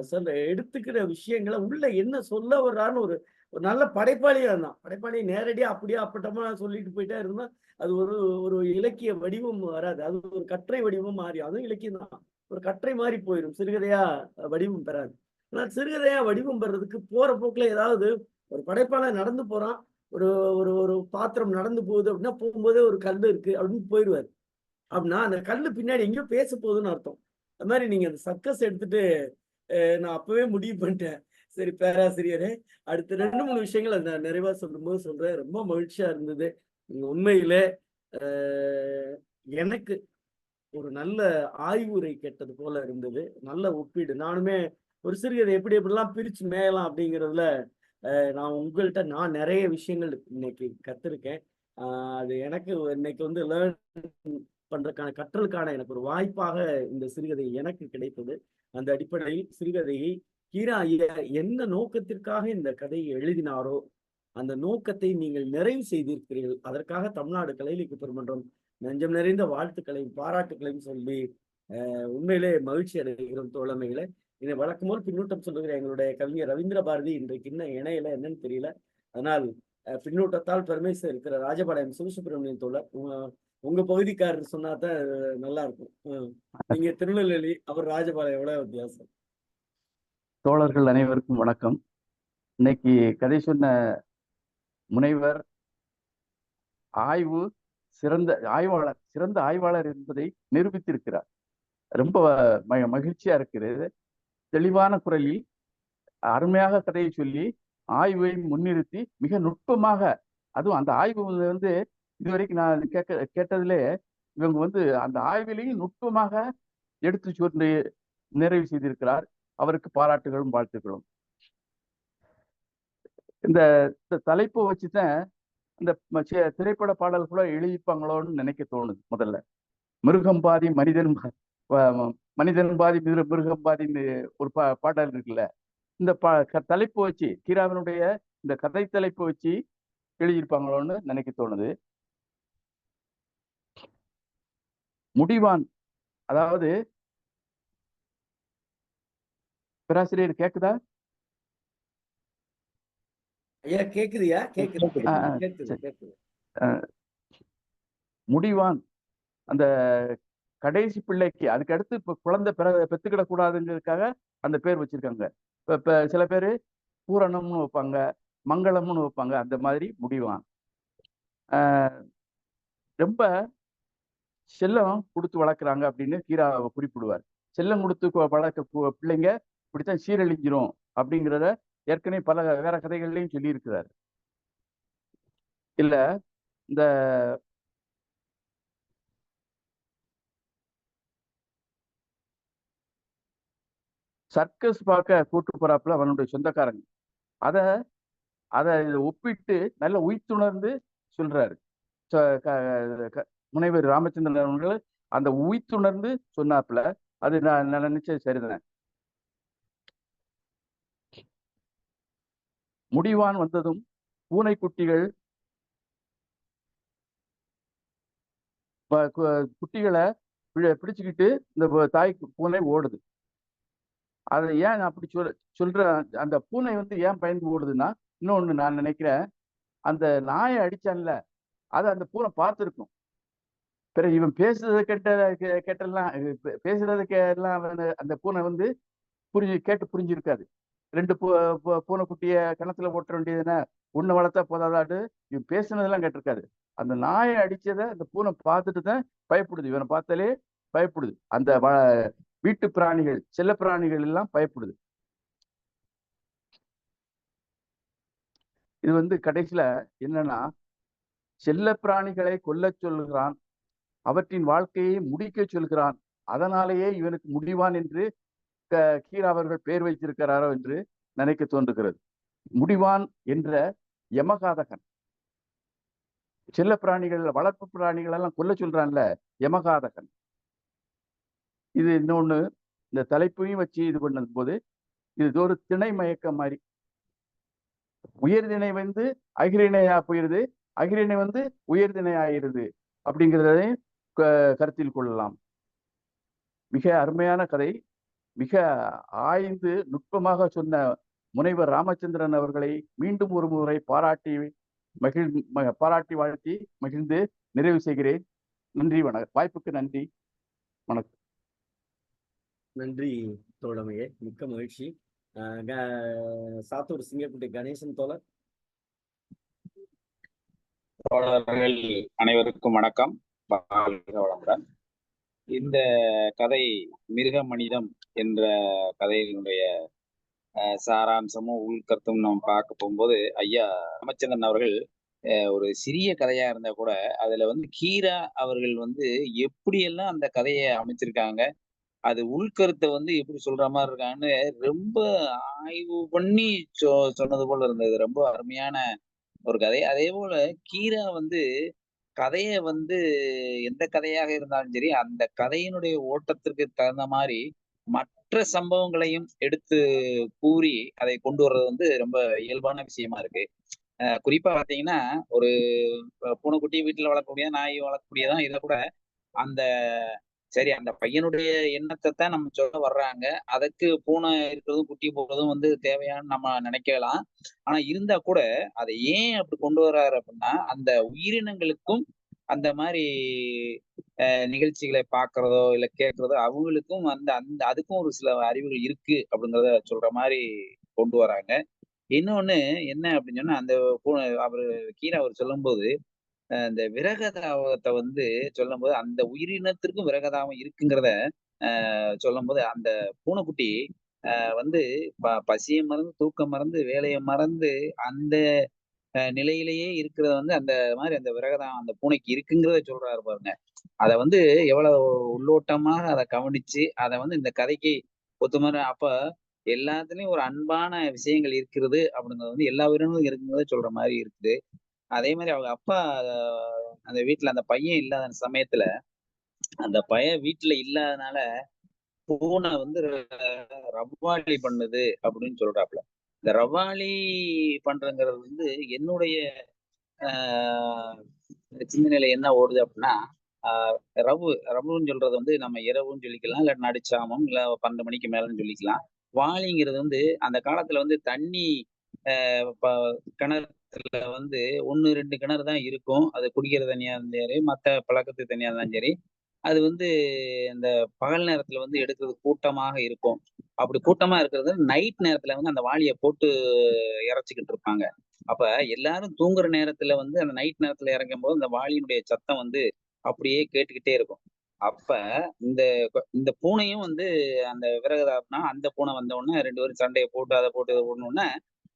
சொல்ல எடுத்துக்கிற விஷயங்கள உள்ள என்ன சொல்ல வர்றார்ன்னு ஒரு ஒரு நல்ல படைப்பாளியா இருந்தான். படைப்பாளி நேரடியா அப்படியே அப்பட்டமா சொல்லிட்டு போயிட்டே இருந்தா, அது ஒரு ஒரு இலக்கிய வடிவம் வராது. அது ஒரு கட்டுரை வடிவம் மாறி அதுவும் இலக்கியம் தான். ஒரு கட்டுரை மாரி போயிரும். சிறுகதையா வடிவம் பெறாது. ஆனா சிறுகதையா வடிவம் பெறதுக்கு போற போக்குல ஏதாவது ஒரு படைப்பாளர் நடந்து போறான். ஒரு ஒரு ஒரு பாத்திரம் நடந்து போகுது அப்படின்னா, போகும்போதே ஒரு கல்லு இருக்கு அப்படின்னு போயிருவாரு. அப்படின்னா அந்த கல்லு பின்னாடி எங்கேயோ பேச போகுதுன்னு அர்த்தம். அது மாரி நீங்க அந்த சர்க்கஸ் எடுத்துட்டு நான் அப்பவே முடிவு பண்ணிட்டேன். சரி பேராசிரியரே, அடுத்த 2, 3 விஷயங்களை நான் நிறைவா சொல்லும்போது சொல்றேன். ரொம்ப மகிழ்ச்சியா இருந்தது. நீங்க உண்மையிலே எனக்கு ஒரு நல்ல ஆய்வுரை கேட்டது போல இருந்தது. நல்ல ஒப்பீடு. நானுமே ஒரு சிறுகதை எப்படி எப்படிலாம் பிரிச்சு மேயலாம் அப்படிங்கிறதுல நான் உங்கள்ட்ட நிறைய விஷயங்கள் இன்னைக்கு கத்துருக்கேன். அ அது எனக்கு இன்னைக்கு வந்து பண்றதுக்கான கற்றலுக்கான எனக்கு ஒரு வாய்ப்பாக இந்த சிறுகதை எனக்கு கிடைத்தது. அந்த அடிப்படையில் சிறுகதையை கீரா ஐயா என்ன நோக்கத்திற்காக இந்த கதையை எழுதினாரோ, அந்த நோக்கத்தை நீங்கள் நிறைவு செய்திருக்கிறீர்கள். அதற்காக தமிழ்நாடு கலையிலக்கிய பெருமன்றம் நெஞ்சம் நிறைந்த வாழ்த்துக்களையும், பாராட்டுக்களையும் சொல்லி உண்மையிலே மகிழ்ச்சி அடைகிறோம் தோழமைகளே. இதை வழக்கம் போல் பின்னூட்டம் சொல்லுகிற எங்களுடைய கவிஞர் ரவீந்திர பாரதி இன்றைக்கு இன்னும் இணையல என்னன்னு தெரியல. அதனால் பின்னூட்டத்தால் பெருமை சேர்க்கிற ராஜபாளையம் சிவசுப்பிரமணியன் தோழர் உங்க பகுதிக்காரர் சொன்னா தான் நல்லா இருக்கும். நீங்க திருநெல்வேலி, அவர் ராஜபாளையம், எவ்வளவு வித்தியாசம். தோழர்கள் அனைவருக்கும் வணக்கம். இன்னைக்கு கதை சொன்ன முனைவர் சிறந்த ஆய்வாளர் என்பதை நிரூபித்திருக்கிறார். ரொம்ப மகிழ்ச்சியா இருக்கிறது. தெளிவான குரலில் அருமையாக கதையை சொல்லி ஆய்வை முன்னிறுத்தி மிக நுட்பமாக, அதுவும் அந்த ஆய்வு வந்து இதுவரைக்கும் நான் கேட்டதிலே இவங்க வந்து அந்த ஆய்விலையும் நுட்பமாக எடுத்து சொல்லி நிறைவு செய்திருக்கிறார். அவருக்கு பாராட்டுகளும் வாழ்த்துக்களும். இந்த தலைப்பை வச்சுதான் இந்த திரைப்பட பாடல் கூட எழுதிப்பாங்களோன்னு நினைக்க தோணுது. முதல்ல மிருகம் பாதி மனிதன், மனிதன் பாதி மிருகம் பாதின்னு ஒரு பாடல் இருக்குல்ல. இந்த தலைப்பு வச்சு, கீராவினுடைய இந்த கதை தலைப்பு வச்சு எழுதியிருப்பாங்களோன்னு நினைக்க தோணுது. முடிவான், அதாவது பேராசிரியர் கேக்குதா? ஐயா கேக்குதுயா, கேக்குது. முடிவான் அந்த கடைசி பிள்ளைக்கு, அதுக்கு அடுத்து இப்ப குழந்தை பெத்துக்கிடக் கூடாதுங்கிறதுக்காக அந்த பேர் வச்சிருக்காங்க. இப்ப சில பேரு பூரணம்னு வைப்பாங்க, மங்களம்னு வைப்பாங்க. அந்த மாதிரி முடிவான். ரொம்ப செல்லம் கொடுத்து வளர்க்குறாங்க அப்படின்னு கீரா குறிப்பிடுவார். செல்லம் கொடுத்து வளர்க்க பிள்ளைங்க இப்படித்தான் சீரழிஞ்சிரும் அப்படிங்கிறத ஏற்கனவே பல வேற கதைகள்லையும் சொல்லி இருக்கிறார். இல்ல இந்த சர்க்கஸ் பார்க்க கூட்டு போறாப்புல அவனுடைய சொந்தக்காரங்க அதை அதை ஒப்பிட்டு நல்ல உய்த்துணர்ந்து சொல்றாரு முனைவர் ராமச்சந்திரன் அவர்கள். அந்த உய்த்துணர்ந்து சொன்னாப்புல அது நான் நினைச்சது சரிதான். முடிவான் வந்ததும் பூனைக்குட்டிகள் குட்டிகளை பிடிச்சுக்கிட்டு இந்த தாய் பூனை ஓடுது. அதை ஏன் அப்படி சொல்றேன், அந்த பூனை வந்து ஏன் பயந்து ஓடுதுன்னா, இன்னொன்னு நான் நினைக்கிறேன், அந்த நாயை அடிச்சான்ல, அதை அந்த பூனை பார்த்துருக்கும். பிறகு இவன் பேசுறதை கேட்டெல்லாம் பேசுறதுக்கெல்லாம் அந்த பூனை வந்து கேட்டு புரிஞ்சிருக்காது. 2 பூனைக்குட்டிய கிணத்துல ஓட்ட வேண்டியதுன்னா ஒண்ணு வளர்த்தா போதாதாட்டு இவன் பேசுனதெல்லாம் கேட்டிருக்காது. அந்த நாயை அடிச்சதை அந்த பூனை பார்த்துட்டு தான் பயப்படுது. இவனை பார்த்தாலே பயப்படுது. அந்த வீட்டு பிராணிகள், செல்ல பிராணிகள் எல்லாம் பயப்படுது. இது வந்து கடைசியில என்னன்னா, செல்ல பிராணிகளை கொல்ல சொல்கிறான், அவற்றின் வாழ்க்கையை முடிக்க சொல்கிறான், அதனாலேயே இவனுக்கு முடிவான் என்று கீரா அவர்கள் பெயர் வைத்திருக்கிறாரோ என்று நினைக்க தோன்றுகிறது. முடிவான் என்ற யமகாதகன், செல்ல பிராணிகள், வளர்ப்பு பிராணிகள் எல்லாம் கொல்ல சொல்றான்ல, யமகாதகன். இது இன்னொன்னு, இந்த தலைப்பையும் வச்சு இது பண்ணும் போது இது ஒரு திணை மயக்கம் மாதிரி. உயர்திணை வந்து அகிரிணையா போயிருது, அகிரிணை வந்து உயர்திணை ஆயிருது அப்படிங்கிறதையும் கருத்தில் கொள்ளலாம். மிக அருமையான கதை. மிக ஆய்ந்து நுட்பமாக சொன்ன முனைவர் ராமச்சந்திரன் அவர்களை மீண்டும் ஒரு முறை பாராட்டி வாழ்த்தி மகிழ்ந்து நிறைவு செய்கிறேன். நன்றி, வணக்கம். வாய்ப்புக்கு நன்றி, வணக்கம். நன்றி தோழமையே, மிக்க மகிழ்ச்சி. சாத்தூர் சிங்கக்குட்டி கணேசன் தோழர். தோழர்கள் அனைவருக்கும் வணக்கம், வளமுடன். இந்த கதை மிருக மனிதம் என்ற கதையினுடைய சாராம்சமும் உள்கருத்தும் நம்ம பார்க்க போகும்போது ஐயா ராமச்சந்திரன் அவர்கள் ஒரு சிறிய கதையா இருந்தா கூட அதுல வந்து கீரா அவர்கள் வந்து எப்படியெல்லாம் அந்த கதையை அமைச்சிருக்காங்க, அது உள்கருத்தை வந்து எப்படி சொல்ற மாதிரி இருக்காங்கன்னு ரொம்ப ஆய்வு பண்ணி சொன்னது போல இருந்தது. ரொம்ப அருமையான ஒரு கதை. அதே போல கீரா வந்து கதைய வந்து எந்த கதையாக இருந்தாலும் சரி, அந்த கதையினுடைய ஓட்டத்திற்கு தகுந்த மாரி மற்ற சம்பவங்களையும் எடுத்து கூறி அதை கொண்டு வர்றது வந்து ரொம்ப இயல்பான விஷயமா இருக்கு. குறிப்பா பார்த்தீங்கன்னா, ஒரு பூனைக்குட்டி வீட்ல வளர்க்கக்கூடிய, நாய் வளர்க்கக்கூடியதான். இத கூட அந்த சரி அந்த பையனுடைய எண்ணத்த தான் நம்ம சொல்ல வர்றாங்க. அதற்கு பூனை இருக்கிறதும், குட்டி போடுறதும் வந்து தேவையான்னு நம்ம நினைக்கலாம். ஆனா இருந்தா கூட, அத ஏன் அப்படி கொண்டு வர்றாரு அப்படின்னா, அந்த உயிரினங்களுக்கும் அந்த மாரி நிகழ்ச்சிகளை பார்க்கிறதோ, இல்ல கேட்கிறதோ அவங்களுக்கும் அந்த அந்த அதுக்கும் ஒரு சில அறிவுகள் இருக்கு அப்படிங்கிறத சொல்ற மாரி கொண்டு வராங்க. இன்னொன்னு என்ன அப்படின்னு சொன்னா, அந்த அவரு அவர் சொல்லும்போது, இந்த விரகதாவத்த வந்து சொல்லும்போது, அந்த உயிரினத்திற்கும் விரகதாவம் இருக்குங்கிறத சொல்லும்போது, அந்த பூனைக்குட்டி வந்து பசிய மறந்து, தூக்கம் மறந்து, வேலைய மறந்து, அந்த நிலையிலேயே இருக்கிறது வந்து அந்த மாரி அந்த விரகதாவம் அந்த பூனைக்கு இருக்குங்கிறத சொல்றாரு பாருங்க. அத வந்து எவ்வளவு உள்ளோட்டமாக அத கவனிச்சு, அத வந்து இந்த கதைக்கு ஒத்துமாரி அப்ப எல்லாத்துலயும் ஒரு அன்பான விஷயங்கள் இருக்கிறது அப்படிங்கிறது வந்து எல்லா உயிரினங்களும் இருக்குங்கிறத சொல்ற மாரி இருக்குது. அதே மாரி அவங்க அப்பா அந்த வீட்ல அந்த பையன் இல்லாத சமயத்துல, அந்த பையன் வீட்ல இல்லாதனால, பூனை வந்து ரவ்வாலி பண்ணுது அப்படின்னு சொல்றாப்புல. இந்த ரவ்வாலி பண்றதுங்கிறது வந்து என்னுடைய ஆ சிந்தனையில என்ன ஓடுது அப்படின்னா, ஆ ரவுன்னு சொல்றது வந்து நம்ம இரவுன்னு சொல்லிக்கலாம். இல்ல நடுச்சாமம், இல்ல 12 மணிக்கு மேலன்னு சொல்லிக்கலாம். வாளிங்கிறது வந்து அந்த காலத்துல வந்து தண்ணி ப கிணத்துல வந்து 1, 2 கிணறு தான் இருக்கும். அது குடிக்கிற தண்ணியா இருந்தாலும் சரி, மத்த பழக்கத்து தண்ணியா இருந்தாலும் சரி. அது வந்து இந்த பகல் நேரத்துல வந்து எடுக்கிறது கூட்டமாக இருக்கும். அப்படி கூட்டமா இருக்கிறது நைட் நேரத்துல வந்து அந்த வாளிய போட்டு இறைச்சுக்கிட்டு இருப்பாங்க. அப்ப எல்லாரும் தூங்குற நேரத்துல வந்து அந்த நைட் நேரத்துல இறங்கும்போது அந்த வாளியினுடைய சத்தம் வந்து அப்படியே கேட்டுக்கிட்டே இருக்கும். அப்ப இந்த இந்த பூனையும் வந்து அந்த விறகுதாப்புனா அந்த பூனை வந்த உடனே 2 பேரும் சண்டைய போட்டு அத போட்டு இத போடணும்னே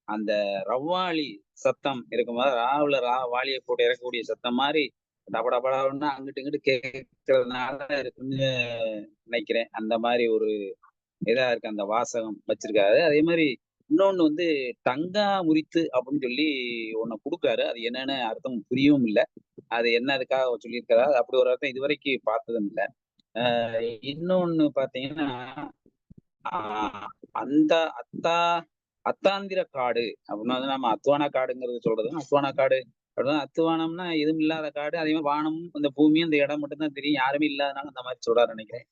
அந்த ரவ்வாலி சத்தம் இருக்கும்போது வாளிய போட்டு இறக்கக்கூடிய சத்தம் மாரி டபடபடன்னு அங்கிட்டு இங்கிட்டு கேட்கறதுனால இருக்குன்னு நினைக்கிறேன். அந்த மாரி ஒரு இதா இருக்கு அந்த வாசகம் வச்சிருக்காரு. அதே மாரி இன்னொன்னு வந்து டங்கா முறித்து அப்படின்னு சொல்லி ஒண்ணு குடுக்காரு. அது என்னன்னு அர்த்தம் புரியவும் இல்ல. அது என்ன அதுக்காக சொல்லியிருக்காரா? அப்படி ஒரு அர்த்தம் இதுவரைக்கும் பார்த்ததும் இல்ல. அ இன்னொன்னு பார்த்தீங்கன்னா, ஆ அந்த அத்தா அத்தாந்திர காடு அப்படின்னா வந்து நம்ம அத்துவானா காடுங்கிறது சொல்றது. அத்துவானா காடு அப்படின்னா அத்துவானம்னா எதுவும் இல்லாத காடு. அதே மாரி வானமும், இந்த பூமியும், இந்த இடம் மட்டும் தான் தெரியும். யாருமே இல்லாதனால அந்த மாரி சொல்றாருன்னு நெனைக்கிறேன்.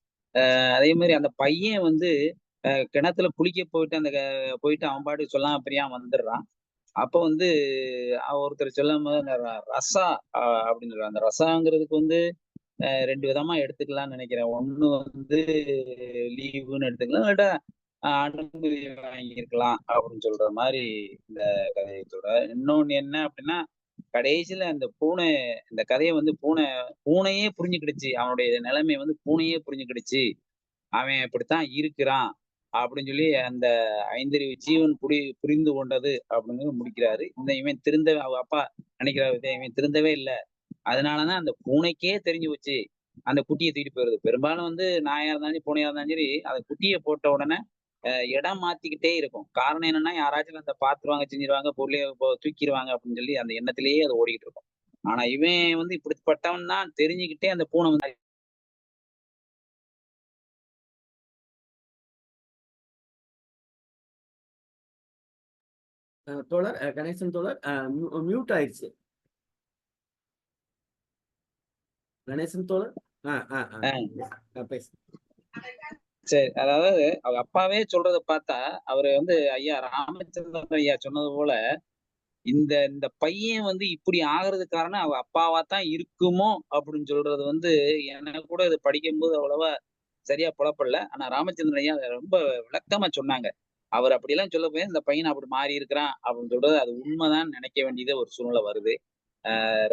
அதே மாரி அந்த பையன் வந்து கிணத்துல குளிக்க போயிட்டு போயிட்டு அவன் பாட்டுக்கு சொல்லாம பெரியாம வந்துடுறான். அப்ப வந்து ஒருத்தர் சொல்லும்போது அந்த ரசா அப்படின்னு சொல்றாங்க. அந்த ரசாங்கிறதுக்கு வந்து 2 விதமா எடுத்துக்கலாம்னு நெனைக்கிறேன். ஒண்ணு வந்து லீவுன்னு எடுத்துக்கலாம். இல்லாட்டா அனுமதி வாங்கியிருக்கலாம் அப்படின்னு சொல்ற மாரி இந்த கதைய சொல்றாரு. இன்னொன்னு என்ன அப்படின்னா, கடைசியில அந்த இந்த கதைய வந்து பூனையே புரிஞ்சுக்கிடுச்சு. அவனுடைய நிலைமைய வந்து பூனையே புரிஞ்சுக்கிடுச்சு. அவன் இப்படித்தான் இருக்கிறான். அப்படின்னு சொல்லி அந்த ஐந்தறிவு ஜீவன் புரிந்து கொண்டது அப்படிங்கிறது முடிக்கிறாரு. இவன் அவங்க அப்பா நினைக்கிறாரு, இவன் திருந்தவே இல்ல. அதனாலதான் அந்த பூனைக்கே தெரிஞ்சு போச்சு. அந்த குட்டிய தூக்கிட்டு போயிருது. பெரும்பாலும் வந்து நாயா இருந்தாலும் சரி, பூனையா இருந்தாலும் சரி, அந்த குட்டிய போட்ட உடனே இடம் மாத்திக்கிட்டே இருக்கும். காரணம் என்னன்னா, யாராச்சும் அந்த பாத்துருவாங்க, செஞ்சுருவாங்க, பொருளைய தூக்கிருவாங்க அப்படின்னு சொல்லி அந்த எண்ணத்திலேயே அது ஓடிக்கிட்டு இருக்கும். ஆனா இவன் வந்து இப்படிப்பட்டவன் தான் தெரிஞ்சுக்கிட்டே அந்த பூனை வந்து தோழர் கணேசன் தோழர் மியூட் ஆயிடுச்சு. கணேசன் தோழர் பேசு. சரி. அதாவது அவங்க அப்பாவே சொல்றத பார்த்தா, அவரு வந்து ஐயா ராமச்சந்திரன் ஐயா சொன்னது போல, இந்த இந்த பையன் வந்து இப்படி ஆகுறதுக்கு காரணம் அவங்க அப்பாவா தான் இருக்குமோ அப்படின்னு சொல்றது வந்து எனக்கு கூட இத படிக்கும்போது அவ்வளவா சரியா புலப்படல. ஆனா ராமச்சந்திரன் ஐயா அத ரொம்ப விளக்கமா சொன்னாங்க. அவர் அப்படியெல்லாம் சொல்ல போய் இந்த பையன் அப்படி மாறி இருக்கிறான் அப்படின்னு சொல்றது அது உண்மைதான்னு நினைக்க வேண்டியது ஒரு சூழ்நிலை வருது.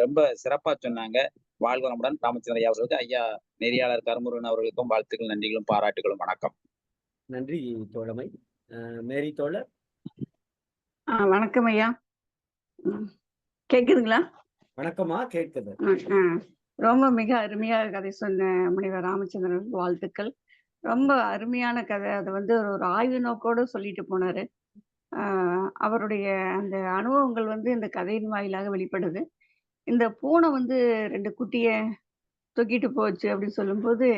ரொம்ப சிறப்பா சொன்னாங்க. வாழ்க வளமுடன். ராமச்சந்திரன் ஐயா அவர்களுக்கு, ஐயா நெறியாளர் கருமுருகன் அவர்களுக்கும் வாழ்த்துக்கள், நன்றிகளும், பாராட்டுகளும். வணக்கம். நன்றி தோழமை. மேரி தோழர். வணக்கம் ஐயா. கேக்குதுங்களா? வணக்கம்மா, கேட்குது. ரொம்ப மிக அருமையாக கதை சொன்ன முனைவர் ராமச்சந்திரன் வாழ்த்துக்கள். ரொம்ப அருமையான கதை. அது வந்து ஒரு ஆய்வு நோக்கோடு சொல்லிட்டு போனாரு. அவருடைய அந்த அனுபவங்கள் வந்து இந்த கதையின் வாயிலாக வெளிப்படுது. இந்த பூனை வந்து 2 குட்டிய தூக்கிட்டு போச்சு அப்படின்னு சொல்லும்போது,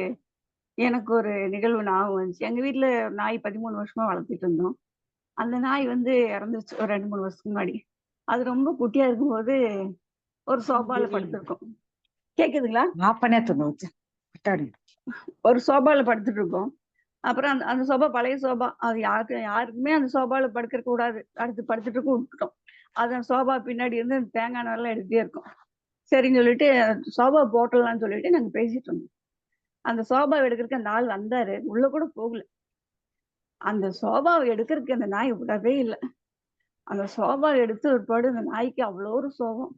எனக்கு ஒரு நிகழ்வு ஞாபகம் வந்துச்சு. எங்க வீட்ல நாய் 13 வருஷமா வளர்த்துட்டு இருந்தோம். அந்த நாய் வந்து இறந்துருச்சு ஒரு 2, 3 வருஷத்துக்கு முன்னாடி. அது ரொம்ப குட்டியா இருக்கும்போது ஒரு சோபால படுத்திருக்கோம். கேக்குதுங்களா? ஒரு சோபால படுத்துட்டு இருக்கோம். அப்புறம் அந்த சோபா பழைய சோபா. அது யாருக்குமே அந்த சோபால படுக்க கூடாது. அடுத்து படுத்துட்டு இருக்க விட்டுட்டோம். அந்த சோபா பின்னாடி இருந்து அந்த தேங்காய் நார்லாம் எடுத்துட்டே இருக்கும். சரின்னு சொல்லிட்டு சோபா போட்டலாம்னு சொல்லிட்டு நாங்க பேசிட்டு இருந்தோம். அந்த சோபாவை எடுக்கிறதுக்கு அந்த ஆள் வந்தாரு. உள்ள கூட போகல. அந்த சோபாவை எடுக்கிறதுக்கு அந்த நாய் விடவே இல்லை. அந்த சோபாவை எடுத்து ஒரு படு அந்த நாய்க்கு அவ்வளோ ஒரு சோகம்.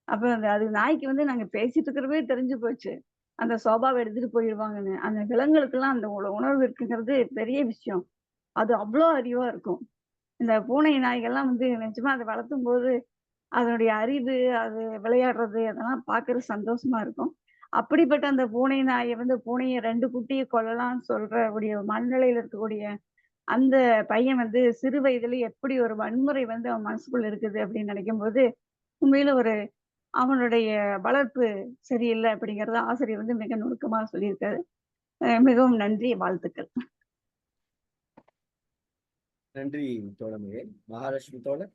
அப்ப அது நாய்க்கு வந்து நாங்க பேசிட்டு இருக்கிறவே தெரிஞ்சு போச்சு. அந்த சோபாவை எடுத்துட்டு போயிடுவாங்கன்னு. அந்த விலங்குகளுக்கெல்லாம் அந்த உணர்வு இருக்குங்கிறது பெரிய விஷயம். அது அவ்வளோ அறிவா இருக்கும். இந்த பூனை நாய்கள்லாம் வந்து நிஜமா அதை வளர்த்தும் போது அதனுடைய அறிவு, அது விளையாடுறது அதெல்லாம் பார்க்கறது சந்தோஷமா இருக்கும். அப்படிப்பட்ட அந்த பூனை நாயை வந்து பூனையை 2 குட்டியை கொல்லலாம்னு சொல்றக்கூடிய மனநிலையில இருக்கக்கூடிய அந்த பையன் வந்து சிறு வயதுல எப்படி ஒரு வன்முறை வந்து அவன் மனசுக்குள்ள இருக்குது அப்படின்னு நினைக்கும் போது உண்மையில அவனுடைய வளர்ப்பு சரியில்லை அப்படிங்கறத ஆசிரியர் வந்து மிக நுணுக்கமா சொல்லியிருக்காரு. மிகவும் நன்றி, வாழ்த்துக்கள். நன்றி தோழமையே. மகாலட்சுமி தோழர்.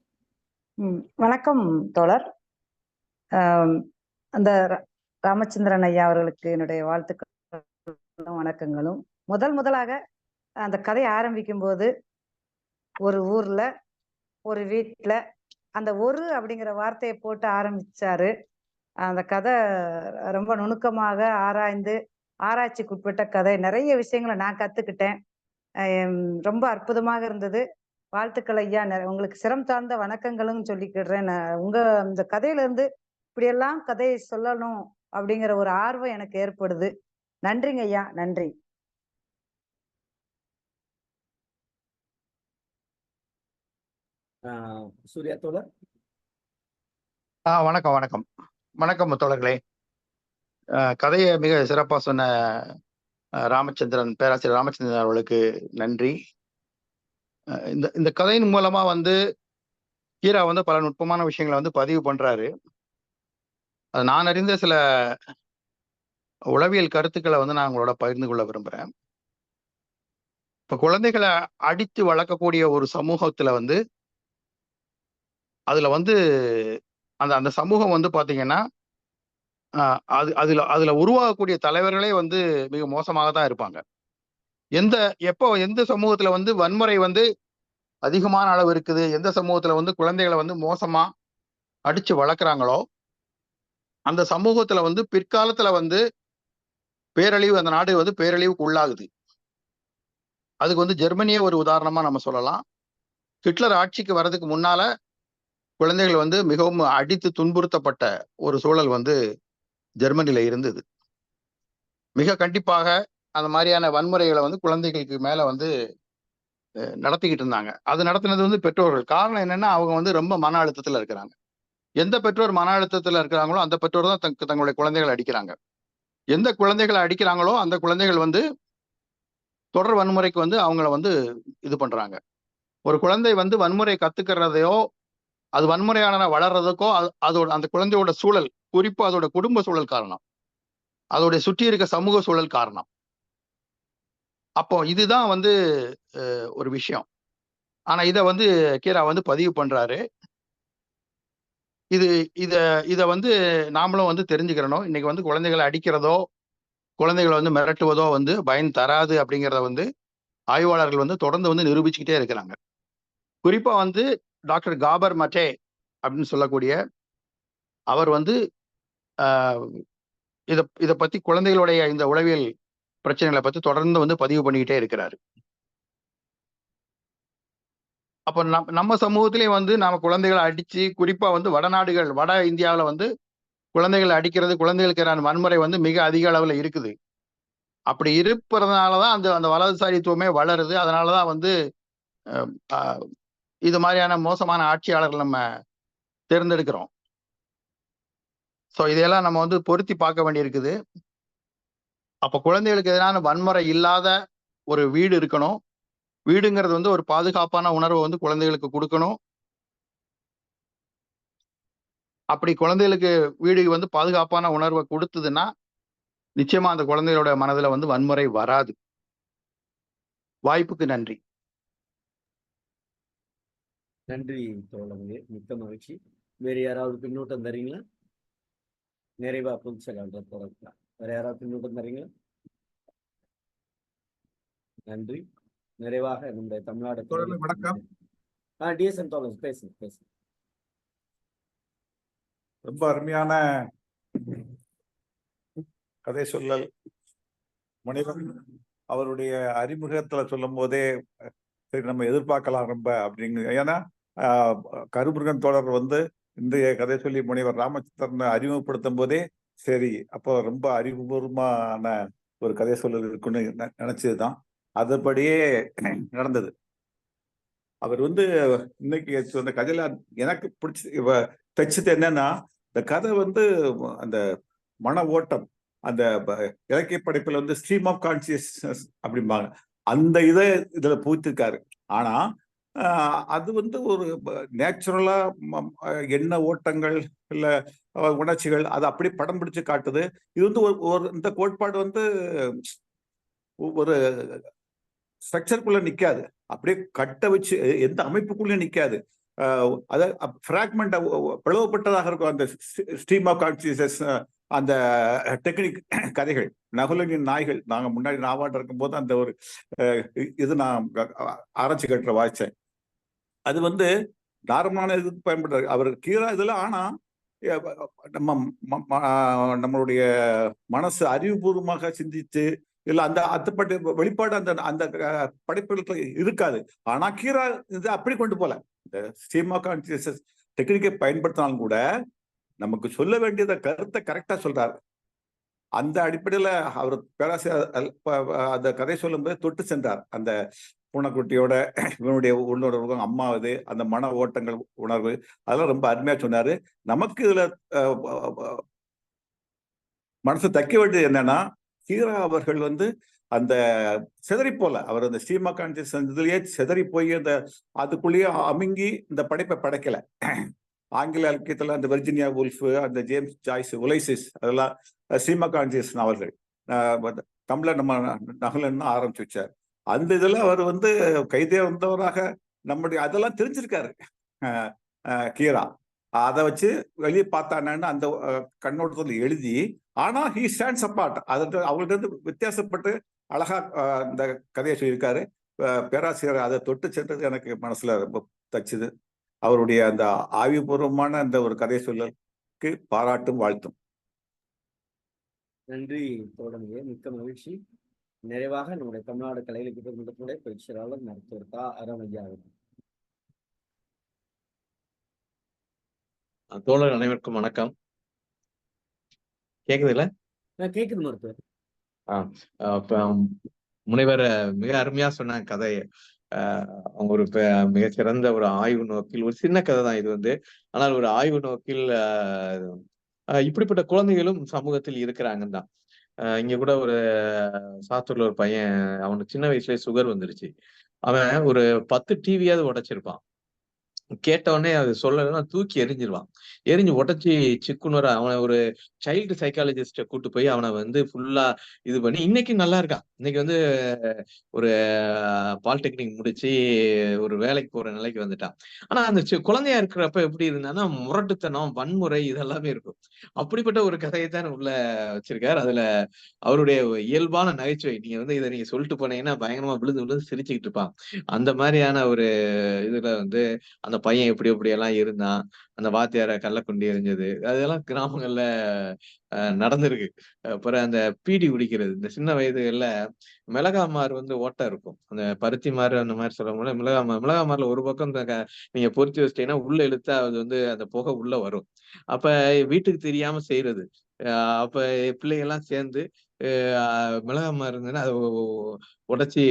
வணக்கம் தோழர். அந்த ராமச்சந்திரன் ஐயா அவர்களுக்கு என்னுடைய வாழ்த்துக்களும் வணக்கங்களும். முதலாக அந்த கதையை ஆரம்பிக்கும் போது ஒரு ஊர்ல ஒரு வீட்டுல அந்த ஒரு அப்படிங்கிற வார்த்தையை போட்டு ஆரம்பிச்சாரு. அந்த கதை ரொம்ப நுணுக்கமாக ஆராய்ச்சிக்குட்பட்ட கதை. நிறைய விஷயங்களை நான் கத்துக்கிட்டேன். ரொம்ப அற்புதமாக இருந்தது. வாழ்த்துக்கள் ஐயா. உங்களுக்கு சிரம் சார்ந்த வணக்கங்களும் சொல்லிக்கிடுறேன். உங்க இந்த கதையில இருந்து இப்படியெல்லாம் கதையை சொல்லணும் அப்படிங்கிற ஒரு ஆர்வம் எனக்கு ஏற்படுது. நன்றிங்க ஐயா, நன்றி. சூர்யா தோழர். வணக்கம் தோழர்களே. கதையை மிக சிறப்பா சொன்ன பேராசிரியர் ராமச்சந்திரன் அவர்களுக்கு நன்றி. இந்த கதையின் மூலமா வந்து கீரா வந்து பல நுட்பமான விஷயங்களை வந்து பதிவு பண்றாரு. அது நான் அறிந்த சில உளவியல் கருத்துக்களை வந்து நான் உங்களோட பகிர்ந்து கொள்ள விரும்புறேன். இப்ப குழந்தைகளை அடித்து வளர்க்கக்கூடிய ஒரு சமூகத்துல வந்து அதுல வந்து அந்த சமூகம் வந்து பாத்தீங்கன்னா அதுல உருவாகக்கூடிய தலைவர்களே வந்து மிக மோசமாக தான் இருப்பாங்க. எந்த சமூகத்துல வந்து வன்முறை வந்து அதிகமான அளவு இருக்குது, எந்த சமூகத்துல வந்து குழந்தைகளை வந்து மோசமா அடிச்சு வளர்க்குறாங்களோ அந்த சமூகத்துல வந்து பிற்காலத்துல வந்து அந்த நாடு வந்து பேரழிவுக்கு உள்ளாகுது. அதுக்கு வந்து ஜெர்மனியே ஒரு உதாரணமா நம்ம சொல்லலாம். ஹிட்லர் ஆட்சிக்கு வர்றதுக்கு முன்னால குழந்தைகள் வந்து மிகவும் அடித்து துன்புறுத்தப்பட்ட ஒரு சூழல் வந்து ஜெர்மனியில இருந்தது. மிக கண்டிப்பாக அந்த மாதிரியான வன்முறைகளை வந்து குழந்தைகளுக்கு மேல வந்து நடத்திக்கிட்டு இருந்தாங்க. அது நடத்தினது வந்து பெற்றோர்கள். காரணம் என்னன்னா அவங்க வந்து ரொம்ப மன அழுத்தத்துல இருக்கிறாங்க. எந்த பெற்றோர் மன அழுத்தத்துல இருக்கிறாங்களோ அந்த பெற்றோர் தான் தங்களுடைய குழந்தைகளை அடிக்கிறாங்க. எந்த குழந்தைகளை அடிக்கிறாங்களோ அந்த குழந்தைகள் வந்து தொடர் வன்முறைக்கு வந்து அவங்கள வந்து இது பண்றாங்க. ஒரு குழந்தை வந்து வன்முறை கத்துக்கிறதையோ அது வன்முறையான வளர்றதுக்கோ அதோட அந்த குழந்தையோட சூழல், குறிப்பா அதோட குடும்ப சூழல் காரணம், அதோடைய சுற்றி இருக்க சமூக சூழல் காரணம். அப்போ இதுதான் வந்து ஒரு விஷயம். ஆனா இத வந்து கீரா வந்து பதிவு பண்றாரு. இத வந்து நாமளும் வந்து தெரிஞ்சுக்கிறணும். இன்னைக்கு வந்து குழந்தைகளை அடிக்கிறதோ குழந்தைகளை வந்து மிரட்டுவதோ வந்து பயன் தராது அப்படிங்கிறத வந்து ஆய்வாளர்கள் வந்து தொடர்ந்து வந்து நிரூபிச்சுக்கிட்டே இருக்கிறாங்க. குறிப்பா வந்து டாக்டர் காபர் மட்டே அப்படின்னு சொல்லக்கூடிய அவர் வந்து இத பத்தி குழந்தைகளுடைய இந்த உளவியல் பிரச்சனைகளை பத்தி தொடர்ந்து வந்து பதிவு பண்ணிக்கிட்டே இருக்கிறாரு. அப்ப நம்ம சமூகத்திலேயே வந்து நாம குழந்தைகளை அடிச்சு, குறிப்பா வந்து வட இந்தியாவில வந்து குழந்தைகளை அடிக்கிறது, குழந்தைகளுக்கு வன்முறை வந்து மிக அதிக அளவுல இருக்குது. அப்படி இருப்பதுனாலதான் அந்த வலதுசாரித்துவமே வளருது. அதனாலதான் வந்து இது மாதிரியான மோசமான ஆட்சியாளர்கள் நம்ம தேர்ந்தெடுக்கிறோம். ஸோ இதையெல்லாம் நம்ம வந்து பொருத்தி பார்க்க வேண்டியிருக்குது. அப்போ குழந்தைகளுக்கு எதிரான வன்முறை இல்லாத ஒரு வீடு இருக்கணும். வீடுங்கிறது வந்து ஒரு பாதுகாப்பான உணர்வை வந்து குழந்தைகளுக்கு கொடுக்கணும். அப்படி குழந்தைகளுக்கு வீடு வந்து பாதுகாப்பான உணர்வை கொடுத்ததுன்னா நிச்சயமா அந்த குழந்தைகளோட மனதில் வந்து வன்முறை வராது. வாய்ப்புக்கு நன்றி. நன்றி தோழர்களே, மிக்க மகிழ்ச்சி. வேறு யாராவது பின்னூட்டம் தரீங்களா? நிறைவா புதுச்செயலாளர் தொடரலாம். வேற யாராவது பின்னூட்டம் தரீங்களா? நன்றி. நிறைவாக நம்முடைய தமிழ்நாடு வணக்கம். டிஎஸ்என் தோழர் பேசுங்க. ரொம்ப அருமையான கதை சொல்லல். முனிவர் அவருடைய அறிமுகத்துல சொல்லும் போதே சரி நம்ம எதிர்பார்க்கலாம் ரொம்ப அப்படிங்க. ஏன்னா கருமுருகன் தோழர் வந்து இன்றைய கதை சொல்லி முனிவர் ராமச்சந்திரனை அறிமுகப்படுத்தும் போதே சரி அப்போ ரொம்ப அறிவுபூர்வமான ஒரு கதை சொல்லல் இருக்குன்னு நினைச்சதுதான். அதுபடியே நடந்தது. அவர் வந்து இன்னைக்கு அந்த கதையில எனக்கு தச்சது என்னன்னா, இந்த கதை வந்து அந்த மன ஓட்டம், அந்த இலக்கிய படைப்புல வந்து ஸ்ட்ரீம் ஆஃப் கான்சியஸ்னஸ் அப்படிம்பாங்க, அந்த இதை இதுல பூத்திருக்காரு. ஆனா அது வந்து ஒரு நேச்சுரலா எண்ண ஓட்டங்கள் இல்ல உணர்ச்சிகள் அதை அப்படி படம் பிடிச்சு காட்டுது. இது வந்து ஒரு இந்த கோட்பாடு வந்து ஒரு ஸ்ட்ரக்சருக்குள்ள நிக்காது, அப்படியே கட்ட வச்சு எந்த அமைப்புக்குள்ளேயும் நிக்காது. அதாவது ஃப்ராக்மெண்ட் பிளவுபட்டதாக இருக்கும் அந்த ஸ்ட்ரீம் ஆஃப் கான்சியஸ்னஸ். அந்த டெக்னிக் கதைகள் நகுலனின் நாய்கள் நாங்க முன்னாடி நாவாட்ட இருக்கும் போது அந்த ஒரு இது நான் ஆராய்ச்சி கட்டுற வாய்ச்சேன். அது வந்து நார்மலான இதுக்கு பயன்படுறாரு அவர் கீரா இதுல. ஆனா நம்மளுடைய மனசு அறிவுபூர்வமாக சிந்திச்சு இல்ல அந்த அத்துப்பட்ட வெளிப்பாடு அந்த அந்த படைப்புகளுக்கு இருக்காது. ஆனா கீரா இது அப்படி கொண்டு போல. இந்த ஸ்ட்ரீம் ஆஃப் கான்சியஸ்னஸ் டெக்னிக்கை பயன்படுத்தினாலும் கூட நமக்கு சொல்ல வேண்டியத கருத்தை கரெக்டா சொல்றாரு. அந்த அடிப்படையில அவர் பேராசிரியர் அந்த கதை சொல்லும்போது தொட்டு சென்றார். அந்த பூனைக்குட்டியோட இவனுடைய உணர்வு, அம்மாவது அந்த மன ஓட்டங்கள் உணர்வு, அதெல்லாம் ரொம்ப அருமையா சொன்னாரு. நமக்கு இதுல மனசு தைக்க வேண்டியது என்னன்னா, ஹீரா அவர்கள் வந்து அந்த செதறி போல அவர் அந்த ஸ்ட்ரீம் ஆஃப் கான்சியஸ்னஸ் இதுலயே செதறி போய் அந்த அதுக்குள்ளேயே அமுங்கி இந்த படைப்பை படைக்கல. ஆங்கில இலக்கியத்துல அந்த வெர்ஜினியா வுல்ஃப், அந்த ஜேம்ஸ் ஜாய்ஸ், உலைசிஸ் அதெல்லாம் ஸ்ட்ரீம் ஆஃப் கான்சியஸ் நாவல்கள். தமிழ நம்ம நகுலன் ஆரம்பிச்சு வச்சார். அந்த இதுல அவர் வந்து கைதே வந்தவராக நம்முடைய அதெல்லாம் தெரிஞ்சிருக்காரு கீரா. அதை வச்சு வெளியே பார்த்தானு அந்த கண்ணோட்டத்துல எழுதி, ஆனா ஹி ஸ்டாண்ட்ஸ் அப்பார்ட். அதற்கு அவங்கள்ட்ட இருந்து வித்தியாசப்பட்டு அழகா இந்த கதையை சொல்லியிருக்காரு. பேராசிரியர் அதை தொட்டு சென்றது எனக்கு மனசுல ரொம்ப தச்சுது. அவருடைய அந்த ஆய்வுபூர்வமான அந்த ஒரு கதை சொல்லலுக்கு பாராட்டும் வாழ்த்தும். நன்றி தோழமையே, மிக்க மகிழ்ச்சி. நிறைவாக நம்முடைய தமிழ்நாடு கலை இலக்கிய மன்றத்தினுடைய பயிற்சியாளர் மருத்துவர் தா. அருமையா. தோழர் அனைவருக்கும் வணக்கம். கேக்குதுல்ல? கேக்குது மருத்துவர். முனைவர் மிக அருமையா சொன்னாங்க கதையை. அவங்க ஒரு மிக சிறந்த ஒரு ஆய்வு நோக்கில் ஒரு சின்ன கதை தான் இது வந்து. ஆனால் ஒரு ஆய்வு நோக்கில் இப்படிப்பட்ட குழந்தைகளும் சமூகத்தில் இருக்கிறாங்கன்னு தான். இங்க கூட ஒரு சாத்தூர்ல ஒரு பையன், அவனுக்கு சின்ன வயசுலயே சுகர் வந்துருச்சு. அவன் ஒரு 10 டிவியாவது உடைச்சிருப்பான். கேட்டவுடனே அது சொல்லலைன்னா தூக்கி எரிஞ்சிருவான். எரிஞ்சு உடச்சி சிக்குனர அவனை ஒரு சைல்டு சைக்காலஜிஸ்ட கூட்டு போய் அவனை வந்து ஃபுல்லா இது பண்ணி இன்னைக்கு நல்லா இருக்கான். இன்னைக்கு வந்து ஒரு பாலிடெக்னிக் முடிச்சு ஒரு வேலைக்கு போற நிலைக்கு வந்துட்டான். ஆனா அந்த குழந்தையா இருக்கிறப்ப எப்படி இருந்தான்னா முரட்டுத்தனம், வன்முறை இதெல்லாமே இருக்கும். அப்படிப்பட்ட ஒரு கதையை தான் உள்ள வச்சிருக்காரு. அதுல அவருடைய இயல்பான நகைச்சுவை நீங்க வந்து இதை நீங்க சொல்லிட்டு போனீங்கன்னா பயங்கரமா விழுந்து விழுந்து சிரிச்சுக்கிட்டு இருப்பான். அந்த மாதிரியான ஒரு இதுல வந்து அந்த பையன் எப்படி எல்லாம் இருந்தான், அந்த வாத்தியார கள்ளக்குண்டி எறிஞ்சது அதெல்லாம் கிராமங்கள்ல நடந்திருக்கு. அப்புறம் அந்த பீடி குடிக்கிறது, இந்த சின்ன வயதுகள்ல மிளகாமாறு வந்து ஓட்டை இருக்கும், அந்த பருத்தி மாறு அந்த மாதிரி சொல்ல மிளகாமாறுல ஒரு பக்கம் நீங்க பொருத்தி வச்சிட்டீங்கன்னா உள்ள இழுத்தா அது வந்து அந்த புகை உள்ள வரும். அப்ப வீட்டுக்கு தெரியாம செய்யறது. அப்ப பிள்ளைங்க எல்லாம் சேர்ந்து மிளகாமாறு இருந்ததுன்னா அதை உடைச்சி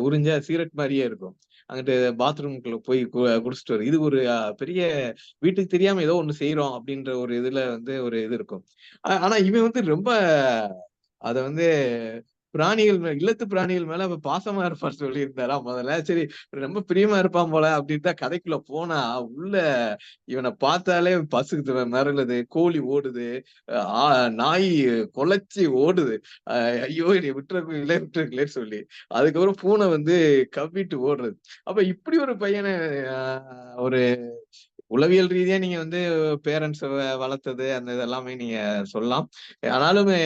உறிஞ்சா சிகரெட் மாதிரியே இருக்கும். அங்கிட்டு பாத்ரூம்குள்ள போய் குடிச்சிட்டு வரும். இது ஒரு பெரிய வீட்டுக்கு தெரியாம ஏதோ ஒண்ணு செய்யறோம் அப்படின்ற ஒரு இதுல வந்து ஒரு இது இருக்கும். ஆனா இவன் வந்து ரொம்ப அத வந்து இல்லத்து பிராணிகள் மேல அவன் பாசமா இருப்பார் சொல்லியிருந்தாரா முதல்ல. சரி ரொம்ப பிரியமா இருப்பான் போல அப்படின்னு தான் கதைக்குள்ள போனா, உள்ள இவனை பார்த்தாலே பசுக்கு மிரளுது, கோழி ஓடுது, நாய் கொலைச்சி ஓடுது. ஐயோ என்னை விட்டுருக்கீங்களேன்னு சொல்லி அதுக்கப்புறம் பூனை வந்து கவ்விட்டு ஓடுறது. அப்ப இப்படி ஒரு பையனை ஒரு உளவியல் ரீதியா நீங்க வந்து பேரண்ட்ஸ் வளர்த்தது அந்த இதெல்லாமே நீங்க சொல்லலாம். ஆனாலுமே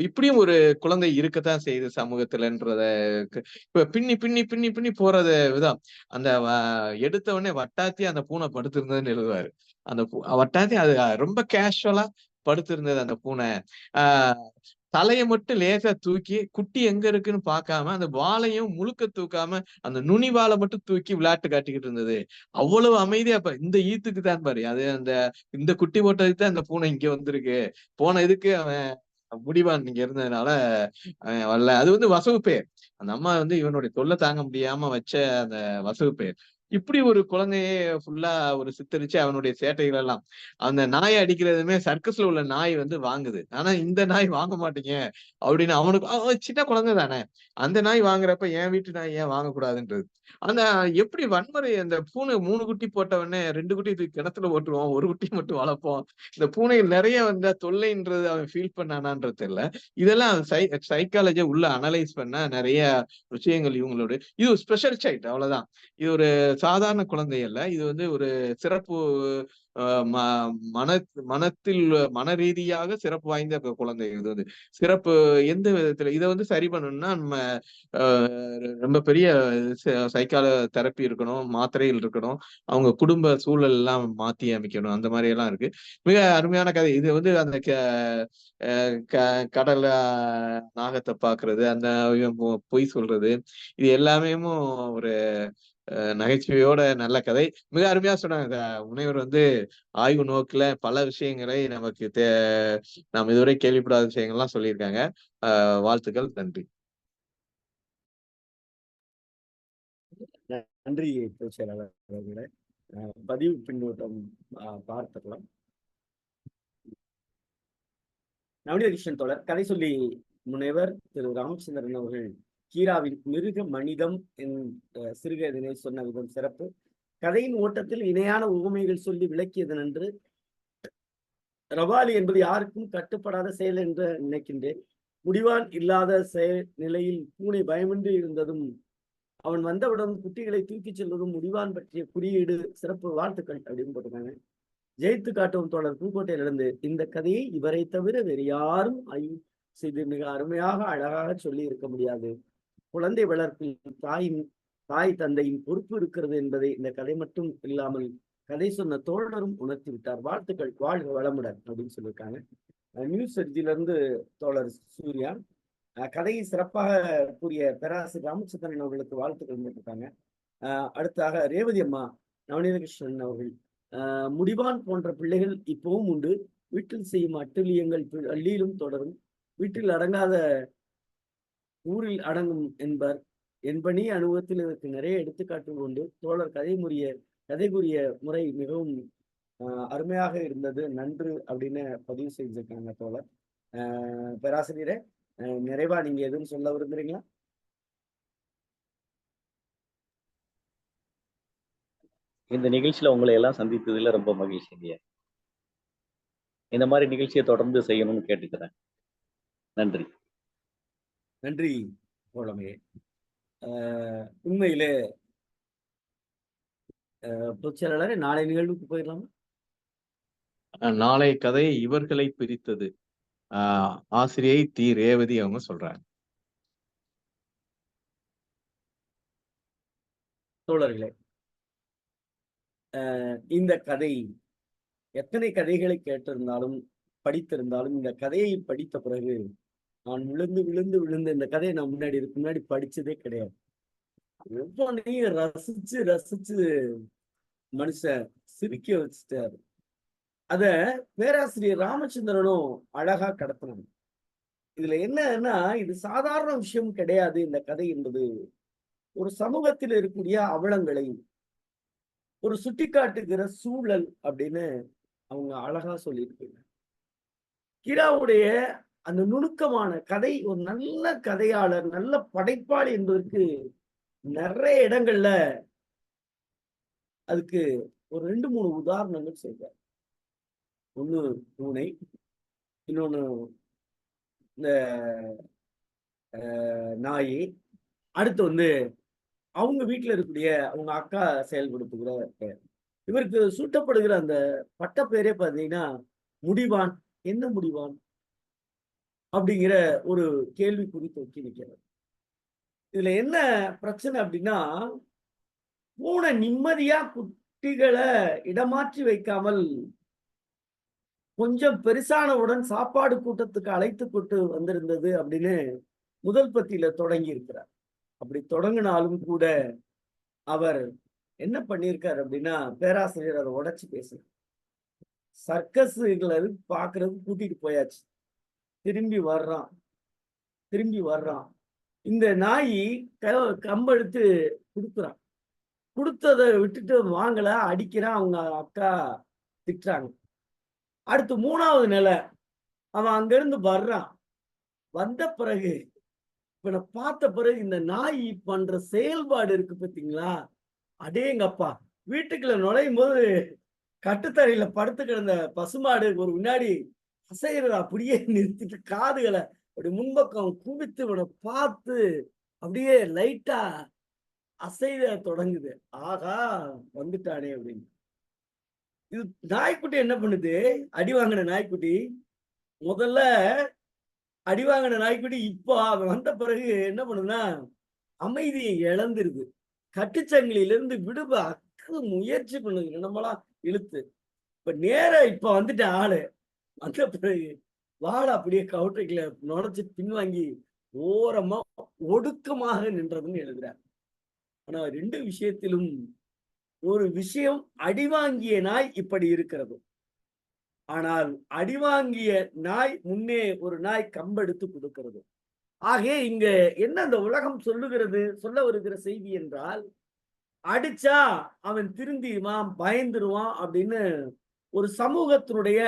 இப்படியும் ஒரு குழந்தை இருக்கத்தான் செய்யுது சமூகத்துலன்றத இப்ப பின்னி பின்னி பின்னி பின்னி போறது விதம். அந்த எடுத்த உடனே வட்டாத்தி அந்த பூனை படுத்திருந்ததுன்னு எழுதுவாரு. அந்த வட்டாத்தி அது ரொம்ப கேஷுவலா படுத்திருந்தது அந்த பூனை. ஆஹ் தலையை மட்டும் லேசா தூக்கி குட்டி எங்க இருக்குன்னு பார்க்காம அந்த வாலையும் முழுக்க தூக்காம அந்த நுனி வாலை மட்டும் தூக்கி விளையாட்டு காட்டிக்கிட்டு இருந்தது. அவ்வளவு அமைதியா இந்த ஈத்துக்கு தான் பாரு அது இந்த குட்டி போட்டதுக்கு தான் அந்த பூனை இங்க வந்திருக்கு. போன இதுக்கு அவன் முடிவான் இங்க இருந்ததுனால அவன் வரல. அது வந்து வசவு பேர். அந்த அம்மா வந்து இவனுடைய தொல்லை தாங்க முடியாம வச்ச அந்த வசவு பேர். இப்படி ஒரு குழந்தையே ஃபுல்லா ஒரு சித்தரிச்சு அவனுடைய சேட்டைகள் எல்லாம் அந்த நாயை அடிக்கிறதுமே சர்க்கஸ்ல உள்ள நாய் வந்து வாங்குது. ஆனா இந்த நாய் வாங்க மாட்டீங்க அப்படின்னு அவனுக்கு சின்ன குழந்தை தானே. அந்த நாய் வாங்குறப்ப என் வீட்டு நாய் ஏன் வாங்கக்கூடாதுன்றது. அந்த எப்படி வன்முறை அந்த பூனை 3 குட்டி போட்ட உடனே 2 குட்டி தூக்கி கிணத்துல ஓட்டுவோம், ஒரு குட்டி மட்டும் வளர்ப்போம். இந்த பூனைகள் நிறைய வந்த தொல்லைன்றது அவன் ஃபீல் பண்ணானான்றது தெரியல. இதெல்லாம் சைக்காலஜியா உள்ள அனலைஸ் பண்ண நிறைய விஷயங்கள் இவங்களோட இது ஸ்பெஷல் சைல்ட் அவ்வளவுதான். இது ஒரு சாதாரண குழந்தை அல்ல. இது வந்து ஒரு சிறப்பு மனத்தில் மன ரீதியாக சிறப்பு வாய்ந்த குழந்தை. இது வந்து சிறப்பு எந்த விதத்துல இதை வந்து சரி பண்ணணும்னா நம்ம ரொம்ப பெரிய தெரப்பி இருக்கணும், மாத்திரைகள் இருக்கணும், அவங்க குடும்ப சூழல் எல்லாம் மாத்தி அமைக்கணும். அந்த மாதிரி எல்லாம் இருக்கு. மிக அருமையான கதை. இது வந்து அந்த கடல்ல நாகத்தை பாக்குறது, அந்த பொய் சொல்றது, இது எல்லாமே ஒரு நகைச்சுவையோட நல்ல கதை. மிக அருமையா சொன்னாங்க முனைவர் வந்து ஆய்வு நோக்குல பல விஷயங்களை நமக்கு நாம் இதுவரை கேள்விப்படாத விஷயங்கள்லாம் சொல்லியிருக்காங்க. வாழ்த்துக்கள், நன்றி. நன்றி பொதுச்செயலாளர் அவர்களே. பதிவு பின்னூட்டம் பார்த்துக்கலாம். நவநீதகிருஷ்ணன் தோழர் கதை சொல்லி முனைவர் திரு ராமச்சந்திரன் அவர்கள் கீராவின் மிருக மனிதம் சிறுகதையினை சொன்ன விதம் சிறப்பு. கதையின் ஓட்டத்தில் இணையான உவமைகள் சொல்லி விளக்கியது நன்று. ரவாலி என்பது யாருக்கும் கட்டுப்படாத செயல் என்று நினைக்கின்றேன். முடிவான் இல்லாத செயல் நிலையில் பூனை பயமின்றி இருந்ததும் அவன் வந்தவுடன் குட்டிகளை தூக்கிச் செல்வதும் முடிவான் பற்றிய குறியீடு சிறப்பு. வாழ்த்துக்கள் அப்படின்னு போட்டிருக்காங்க. ஜெயித்து காட்டும் தோழர் புதுக்கோட்டையிலிருந்து இந்த கதையை இவரை தவிர வேறு யாரும் ஆய்வு செய்து மிக அருமையாக அழகாக சொல்லி இருக்க முடியாது. குழந்தை வளர்ப்பில் தாய் தந்தையின் பொறுப்பு இருக்கிறது என்பதை இந்த கதை மட்டும் இல்லாமல் கதை சொன்ன தோழரும் உணர்த்தி விட்டார். வாழ்த்துக்கள், வாழ்க வளமுடன் அப்படின்னு சொல்லியிருக்காங்க. நியூஸ் செர்ஜிலிருந்து தோழர் சூர்யா கதையை சிறப்பாக கூறிய பேராசிரியர் ராமச்சந்திரன் அவர்களுக்கு வாழ்த்துக்கள் போட்டிருக்காங்க. அடுத்தாக ரேவதி அம்மா நவநீதகிருஷ்ணன் அவர்கள் முடிவான் போன்ற பிள்ளைகள் இப்பவும் உண்டு. வீட்டில் செய்யும் அட்டுழியங்கள் பள்ளியிலும் தொடரும். வீட்டில் அடங்காத ஊரில் அடங்கும் என்பர். என்பனி அனுபவத்தில் இதற்கு நிறைய எடுத்துக்காட்டுகள் உண்டு. தோழர் கதை கூறிய முறை மிகவும் அருமையாக இருந்தது, நன்று அப்படின்னு பதிவு செஞ்சிருக்காங்க தோழர். பேராசிரியரே, நிறைவா நீங்க எதுவும் சொல்ல விரும்புறீங்களா? இந்த நிகழ்ச்சியில உங்களை எல்லாம் சந்தித்ததுல ரொம்ப மகிழ்ச்சிங்க. இந்த மாதிரி நிகழ்ச்சியை தொடர்ந்து செய்யணும்னு கேட்டுக்கிறேன். நன்றி. நன்றி தோழமையே. உண்மையிலே பொதுச்செயலாளர் நாளை நிகழ்வுக்கு போயிடலாமா? நாளை கதை இவர்களை பிரித்தது. ஆசிரியை தி ரேவதி அவங்க சொல்றாங்க. தோழர்களே, இந்த கதை எத்தனை கதைகளை கேட்டிருந்தாலும் படித்திருந்தாலும் இந்த கதையை படித்த பிறகு நான் விழுந்து விழுந்து விழுந்து இந்த கதையை நான் முன்னாடி படிச்சதே கிடையாது. ஒவ்வொன்றையும் ரசிச்சு ரசிச்சு மனுஷன் சிரிக்க வச்சுட்டாரு. அத பேராசிரியர் ராமச்சந்திரனும் அழகா கடத்தினாங்க. இதுல என்னன்னா, இது சாதாரண விஷயம் கிடையாது இந்த கதை என்பது ஒரு சமூகத்தில் இருக்கக்கூடிய அவலங்களையும் ஒரு சுட்டிக்காட்டுகிற சூழல் அப்படின்னு அவங்க அழகா சொல்லியிருக்காங்க. கிராவுடைய அந்த நுணுக்கமான கதை, ஒரு நல்ல கதையாளர், நல்ல படைப்பாளி என்பதற்கு நிறைய இடங்கள்ல அதுக்கு ஒரு 2-3 உதாரணங்கள் சொல்றார். ஒண்ணு பூனை, இன்னொன்னு இந்த நாய், அடுத்து வந்து அவங்க வீட்டுல இருக்கக்கூடிய அவங்க அக்கா செயல்படுத்துகிற பெயர். இவருக்கு சூட்டப்படுகிற அந்த பட்ட பேரே பார்த்தீங்கன்னா முடிவான். என்ன முடிவான் அப்படிங்கிற ஒரு கேள்விக்குறி தொக்கி நிற்கிறது. இதுல என்ன பிரச்சனை அப்படின்னா, பூனை நிம்மதியா குட்டிகளை இடமாற்றி வைக்காமல் கொஞ்சம் பெருசானவுடன் சாப்பாடு கூட்டத்துக்கு அழைத்து கொண்டு வந்திருந்தது அப்படின்னு முதல் பத்தியில தொடங்கி இருக்கிறார். அப்படி தொடங்கினாலும் கூட அவர் என்ன பண்ணியிருக்காரு அப்படின்னா, பேராசிரியர் அதை உடைச்சு பேசுறார். சர்க்கஸ்களை பாக்குறதுக்கு கூட்டிட்டு போயாச்சு, திரும்பி வர்றான். இந்த நாய் கம்பெடுத்து கொடுக்குறான். கொடுத்ததை விட்டுட்டு வாங்கல, அடிக்கிறான். அவங்க அக்கா திட்டுறாங்க. அடுத்து 3வது நிலை, அவன் அங்கிருந்து வர்றான். வந்த பிறகு இவனை பார்த்த பிறகு இந்த நாய் பண்ற செயல்பாடு இருக்கு பார்த்தீங்களா, அடேங்கப்பா. வீட்டுக்குள்ள நுழையும் போது கட்டுத்தரையில படுத்து கிடந்த பசுமாடு ஒரு வினாடி அசைகிறத அப்படியே நிறுத்திட்டு காதுகளை அப்படி முன்பக்கம் குவித்து இவனை பார்த்து அப்படியே லைட்டா அசைத தொடங்குது. ஆகா, வந்துட்டானே அப்படின்னு. இது நாய்க்குட்டி என்ன பண்ணுது? அடி வாங்கின நாய்க்குட்டி, முதல்ல அடி வாங்கின நாய்க்குட்டி இப்போ அவன் வந்த பிறகு என்ன பண்ணுதுன்னா அமைதியை இழந்துருது. கட்டுச்சங்கிலிருந்து விடுப முயற்சி பண்ணுது, நம்மளா இழுத்து. இப்ப நேர இப்ப வந்துட்டு ஆளு வந்த பிறகு வாழை அப்படியே கவுட்டைக்குள்ள நுழைச்சு பின்வாங்கி ஓரமா ஒடுக்கமாக நின்றதுன்னு எழுதுறார். ஆனா 2 விஷயத்திலும் ஒரு விஷயம், அடிவாங்கிய நாய் இப்படி இருக்கிறது. ஆனால் அடிவாங்கிய நாய் முன்னே ஒரு நாய் கம்பெடுத்து கொடுக்கிறது. ஆகவே இங்க என்ன அந்த உலகம் சொல்ல வருகிற செய்தி என்றால், அடிச்சா அவன் திருந்திடுவான், பயந்துருவான் அப்படின்னு ஒரு சமூகத்தினுடைய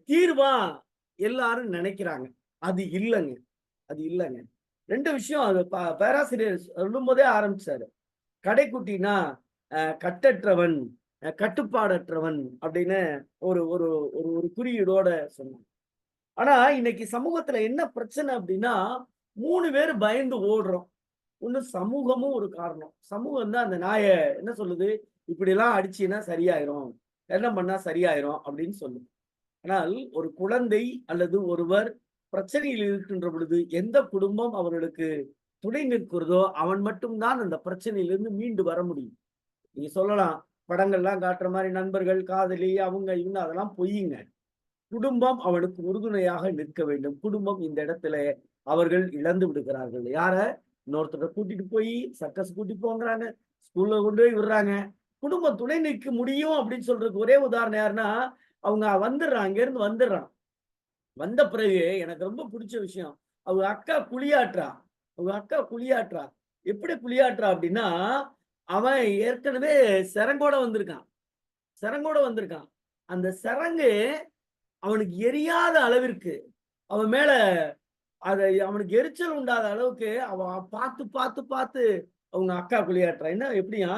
தீர்வா எல்லாரும் நினைக்கிறாங்க. அது இல்லைங்க. 2 விஷயம் அது பேராசிரியர் சொல்லும் போதே ஆரம்பிச்சாரு. கடைக்குட்டினா கட்டற்றவன், கட்டுப்பாடற்றவன் அப்படின்னு ஒரு ஒரு ஒரு குறியீடோட சொன்னாங்க. ஆனா இன்னைக்கு சமூகத்துல என்ன பிரச்சனை அப்படின்னா, 3 பேர் பயந்து ஓடுறோம். ஒண்ணு சமூகமும் ஒரு காரணம். சமூகம் தான் அந்த நாயை என்ன சொல்லுது, இப்படி எல்லாம் அடிச்சீங்கன்னா சரியாயிரும், என்ன பண்ணா சரியாயிரும் அப்படின்னு சொல்லுது. ஆனால் ஒரு குழந்தை அல்லது ஒருவர் பிரச்சனையில் இருக்கின்ற பொழுது எந்த குடும்பம் அவர்களுக்கு துணை நிற்கிறதோ அவன் மட்டும்தான் அந்த பிரச்சனையிலிருந்து மீண்டு வர முடியும். நீங்க சொல்லலாம், படங்கள்லாம் காட்டுற மாதிரி நண்பர்கள், காதலி, அவங்க இவங்க, அதெல்லாம் பொய்யுங்க. குடும்பம் அவனுக்கு உறுதுணையாக நிற்க வேண்டும். குடும்பம் இந்த இடத்துல அவர்கள் இழந்து விடுகிறார்கள். யார? இன்னொருத்தரை கூட்டிட்டு போய் சர்க்கஸ் கூட்டிட்டு போங்கிறாங்க, ஸ்கூல்ல கொண்டு போய் விடுறாங்க. குடும்பம் துணை நிற்க முடியும் அப்படின்னு சொல்றதுக்கு ஒரே உதாரணம் யாருன்னா, அவங்க வந்துடுறான், அங்க இருந்து வந்துடுறான். வந்த பிறகு எனக்கு ரொம்ப பிடிச்ச விஷயம், அவங்க அக்கா குளியாட்டுறா. எப்படி குளியாட்டுறா அப்படின்னா, அவன் ஏற்கனவே சரங்கோட வந்திருக்கான். அந்த சரங்கு அவனுக்கு எரியாத அளவிற்கு, அவன் மேல அவனுக்கு எரிச்சல் உண்டாத அளவுக்கு அவன் பார்த்து அவங்க அக்கா குளியாட்டுறா. என்ன எப்படியா,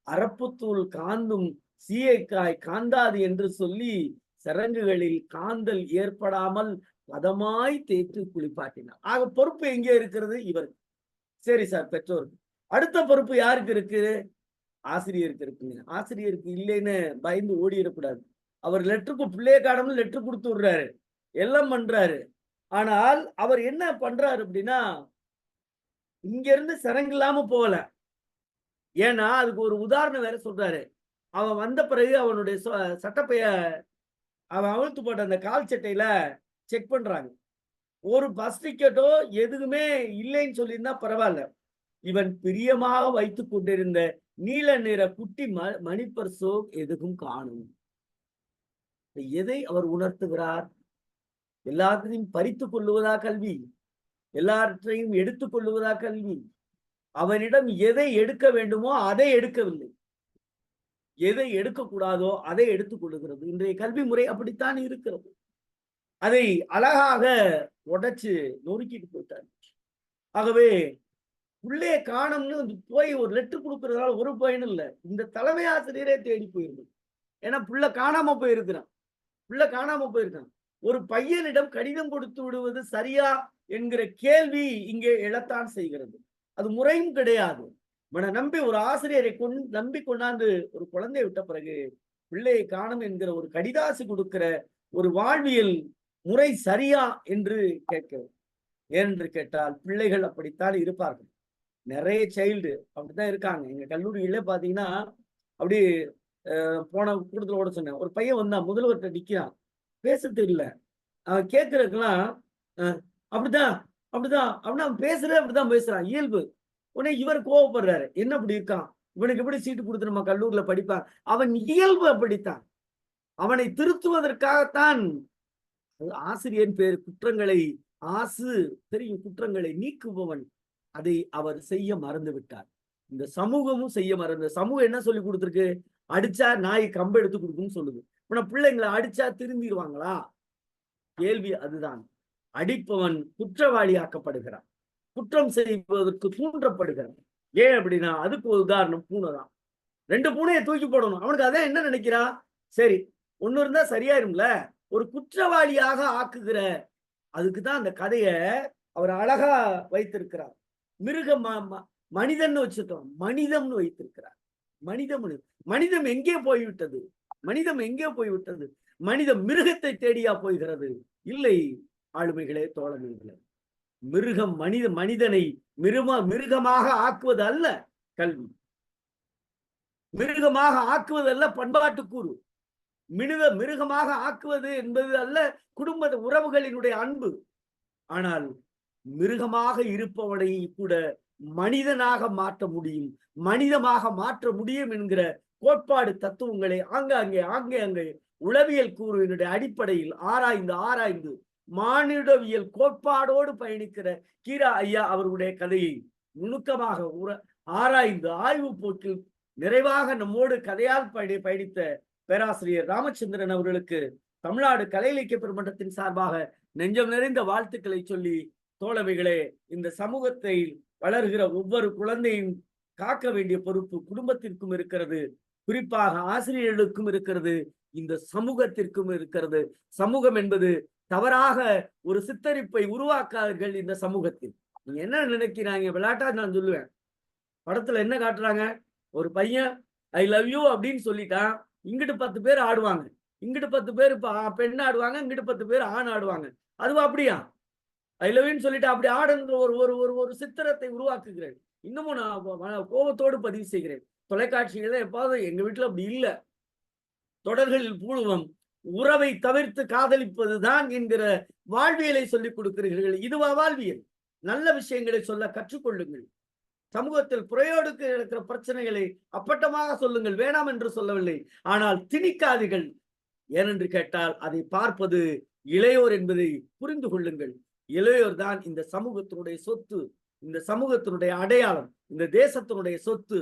அரப்புத்தூள் காந்தும் சீயக்காய் காந்தாது என்று சொல்லி சரங்குகளில் காந்தல் ஏற்படாமல் பதமாய் தேய்த்து குளிப்பாட்டினார். ஆக பொறுப்பு எங்கே இருக்கிறது? இவருக்கு. சரி சார், பெற்றோருக்கு. அடுத்த பொறுப்பு யாருக்கு இருக்கு? ஆசிரியருக்கு இருக்குங்க. ஆசிரியருக்கு இல்லைன்னு பயந்து ஓடிடக்கூடாது. அவர் பிள்ளைய காணாமல் லெட்டர் கொடுத்து விடுறாரு, எல்லாம் பண்றாரு. ஆனால் அவர் என்ன பண்றாரு அப்படின்னா, இங்க இருந்து சரங்கு இல்லாம போகல. ஏன்னா அதுக்கு ஒரு உதாரணம் வேற சொல்றாரு. அவன் வந்த பிறகு அவனுடைய சட்டப்பைய அவன் அவிழ்த்து போட்ட அந்த கால் சட்டையில செக் பண்றாங்க. ஒரு பஸ் டிக்கெட்டோ எதுவுமே இல்லைன்னு சொல்லியிருந்தா பரவாயில்ல. இவன் பிரியமாக வைத்துக் கொண்டிருந்த நீல நிற குட்டி மணிப்பர்சோ எதுவும் காணும். எதை அவர் உணர்த்துகிறார்? எல்லாத்தையும் பறித்துக் கொள்ளுவதா கல்வி? எல்லாற்றையும் எடுத்துக் கொள்ளுவதா கல்வி? அவனிடம் எதை எடுக்க வேண்டுமோ அதை எடுக்கவில்லை, எதை எடுக்கக்கூடாதோ அதை எடுத்துக் கொள்ளுகிறது. இன்றைய கல்வி முறை அப்படித்தான் இருக்கிறது. அதை அழகாக உடைச்சு நொறுக்கிட்டு போயிட்டார். ஆகவே உள்ளே காணும்னு போய் ஒரு லெட்டர் கொடுக்கறதால ஒரு பயனும் இல்லை. இந்த தலைமை ஆசிரியரே தேடி போயிருந்தது. ஏன்னா புள்ள காணாம போயிருக்கான். ஒரு பையனிடம் கடிதம் கொடுத்து விடுவது சரியா என்கிற கேள்வி இங்கே எழத்தான் செய்கிறது. அது முறையும் கிடையாது. நம்பி ஒரு ஆசிரியரை நம்பி கொண்டாந்து ஒரு குழந்தையை விட்ட பிறகு பிள்ளையை காணும் என்கிற ஒரு கடிதாசு கொடுக்கிற ஒரு வாழ்வியல் முறை சரியா என்று கேட்கிறது. ஏனென்று கேட்டால் பிள்ளைகள் அப்படித்தான் இருப்பார்கள். நிறைய சைல்டு அப்படித்தான் இருக்காங்க. எங்க கல்லூரியில பாத்தீங்கன்னா அப்படி போன கூட்டத்தில் ஓட சொன்னேன். ஒரு பையன் வந்தான், முதல்வர்கிட்ட நிக்கிறான், பேச தெரியல. அவன் கேட்கறதுக்கெல்லாம் அப்படிதான் அப்படின்னு அவன் பேசுறே அப்படிதான் பேசுறான், இயல்பு. உடனே இவர் கோவப்படுறாரு, என்ன அப்படி இருக்கான், இவனுக்கு எப்படி சீட்டு கொடுத்து நம்ம கல்லூரியில படிப்பான், அவன் இயல்பு அப்படித்தான். அவனை திருத்துவதற்காகத்தான் ஆசிரியர் பேர் குற்றங்களை தெரியும், குற்றங்களை நீக்குபவன். அதை அவர் செய்ய மறந்து விட்டார். இந்த சமூகமும் செய்ய மறந்து. சமூகம் என்ன சொல்லி கொடுத்துருக்கு? அடிச்சா நாய் கம்பு எடுத்து கொடுக்குன்னு சொல்லுது. பிள்ளைங்களை அடிச்சா திரும்பிடுவாங்களா? கேள்வி அதுதான். அடிப்பவன் குற்றவாளி ஆக்கப்படுகிறான், குற்றம் செய்வதற்கு தூண்டப்படுகிறான். ஏன் அப்படின்னா அதுக்கு ஒரு உதாரணம் பூனை தான். 2 பூனையை தூக்கி போடணும். அவனுக்கு அதான் என்ன நினைக்கிறான், சரி ஒண்ணு இருந்தா சரியாயிரும்ல. ஒரு குற்றவாளியாக ஆக்குகிற அதுக்குதான் அந்த கதையை அவர் அழகா வைத்திருக்கிறார். மனிதன் வச்சுட்டோம், மனிதம்னு வைத்திருக்கிறார். மனிதம் எங்கே போய்விட்டது? மனிதம் மிருகத்தை தேடியா போய்கிறது? இல்லை ஆளுமைகளே, தோழமைகளே. மிருகம் மனிதனை மிருகமாக ஆக்குவது அல்ல கல்வி, மிருகமாக ஆக்குவது அல்ல பண்பாட்டு கூறு, மிருகமாக ஆக்குவது என்பது அல்ல குடும்ப உறவுகளினுடைய அன்பு. ஆனால் மிருகமாக இருப்பவனை கூட மனிதனாக மாற்ற முடியும், மனிதமாக மாற்ற முடியும் என்கிற கோட்பாடு தத்துவங்களை ஆங்கே உளவியல் கூறுவினுடைய அடிப்படையில் ஆராய்ந்து மானிடவியல் கோட்பாடோடு பயணிக்கிற கீரா ஐயா அவருடைய கதையை நுணுக்கமாக ஆராய்ந்து ஆய்வு போக்கில் நிறைவாக நம்மோடு கதையால் பயணித்த பேராசிரியர் ராமச்சந்திரன் அவர்களுக்கு தமிழ்நாடு கலை இலக்கிய பெருமன்றத்தின் சார்பாக நெஞ்சம் நிறைந்த வாழ்த்துக்களை சொல்லி, தோழமைகளே, இந்த சமூகத்தை வளர்கிற ஒவ்வொரு குழந்தையும் காக்க வேண்டிய பொறுப்பு குடும்பத்திற்கும் இருக்கிறது, குறிப்பாக ஆசிரியர்களுக்கும் இருக்கிறது, இந்த சமூகத்திற்கும் இருக்கிறது. சமூகம் என்பது தவறாக ஒரு சித்தரிப்பை உருவாக்காதீர்கள். இந்த சமூகத்தில் நீங்க என்ன நினைக்கிறாங்க? விளையாட்டா நான் சொல்லுவேன், படத்துல என்ன காட்டுறாங்க, ஒரு பையன் ஐ லவ் யூ அப்படின்னு சொல்லிட்டான், இங்கிட்டு 10 பேர் ஆடுவாங்க, இங்கிட்டு 10 பேர் பெண் ஆடுவாங்க, இங்கிட்டு 10 பேர் ஆண் ஆடுவாங்க. அதுவா அப்படியா? ஐ லவ் யூன்னு சொல்லிட்டு அப்படி ஆடுன்ற ஒரு சித்திரத்தை உருவாக்குகிறேன். இன்னமும் நான் கோபத்தோடு பதிவு செய்கிறேன். தொலைக்காட்சிகள எப்பாவது எங்க வீட்டுல அப்படி இல்லை. தொடர்களில் பூர்வம் உறவை தவிர்த்து காதலிப்பதுதான் என்கிற வாழ்வியலை சொல்லிக் கொடுக்கிறீர்கள். இதுவா வாழ்வியல்? நல்ல விஷயங்களை சொல்ல கற்றுக்கொள்ளுங்கள். சமூகத்தில் புறையோடுக்கு இருக்கிற பிரச்சனைகளை அப்பட்டமாக சொல்லுங்கள், வேணாம் என்று சொல்லவில்லை. ஆனால் திணிக்காதீர்கள். ஏனென்று கேட்டால் அதை பார்ப்பது இளையோர் என்பதை புரிந்து கொள்ளுங்கள். இளையோர் தான் இந்த சமூகத்தினுடைய சொத்து, இந்த சமூகத்தினுடைய அடையாளம், இந்த தேசத்தினுடைய சொத்து.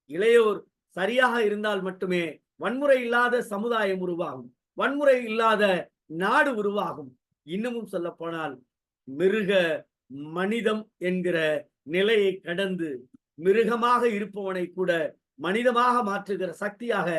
இளையோர் சரியாக இருந்தால் மட்டுமே வன்முறை இல்லாத சமுதாயம் உருவாகும், வன்முறை இல்லாத நாடு உருவாகும். இன்னமும் சொல்ல போனால் மனிதம் என்கிற நிலையை கடந்து மிருகமாக இருப்பவனை கூட மனிதமாக மாற்றுகிற சக்தியாக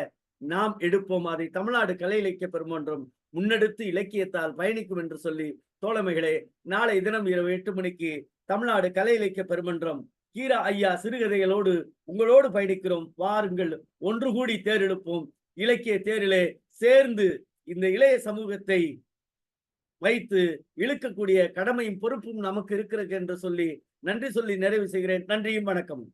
நாம் எடுப்போம். அதை தமிழ்நாடு கலை இலக்கிய பெருமன்றம் முன்னெடுத்து இலக்கியத்தால் பயணிக்கும் என்று சொல்லி, தோழமைகளே, நாளை தினம் இரவு 8 மணிக்கு தமிழ்நாடு கலை இலக்கிய பெருமன்றம் கீரா ஐயா சிறுகதைகளோடு உங்களோடு பயணிக்கிறோம். வாருங்கள், ஒன்று கூடி தேர் எடுப்போம். இலக்கிய தேரிலே சேர்ந்து இந்த இளைய சமூகத்தை வைத்து இழுக்கக்கூடிய கடமையும் பொறுப்பும் நமக்கு இருக்கிறது என்று சொல்லி நன்றி சொல்லி நிறைவு செய்கிறேன். நன்றியும் வணக்கமும்.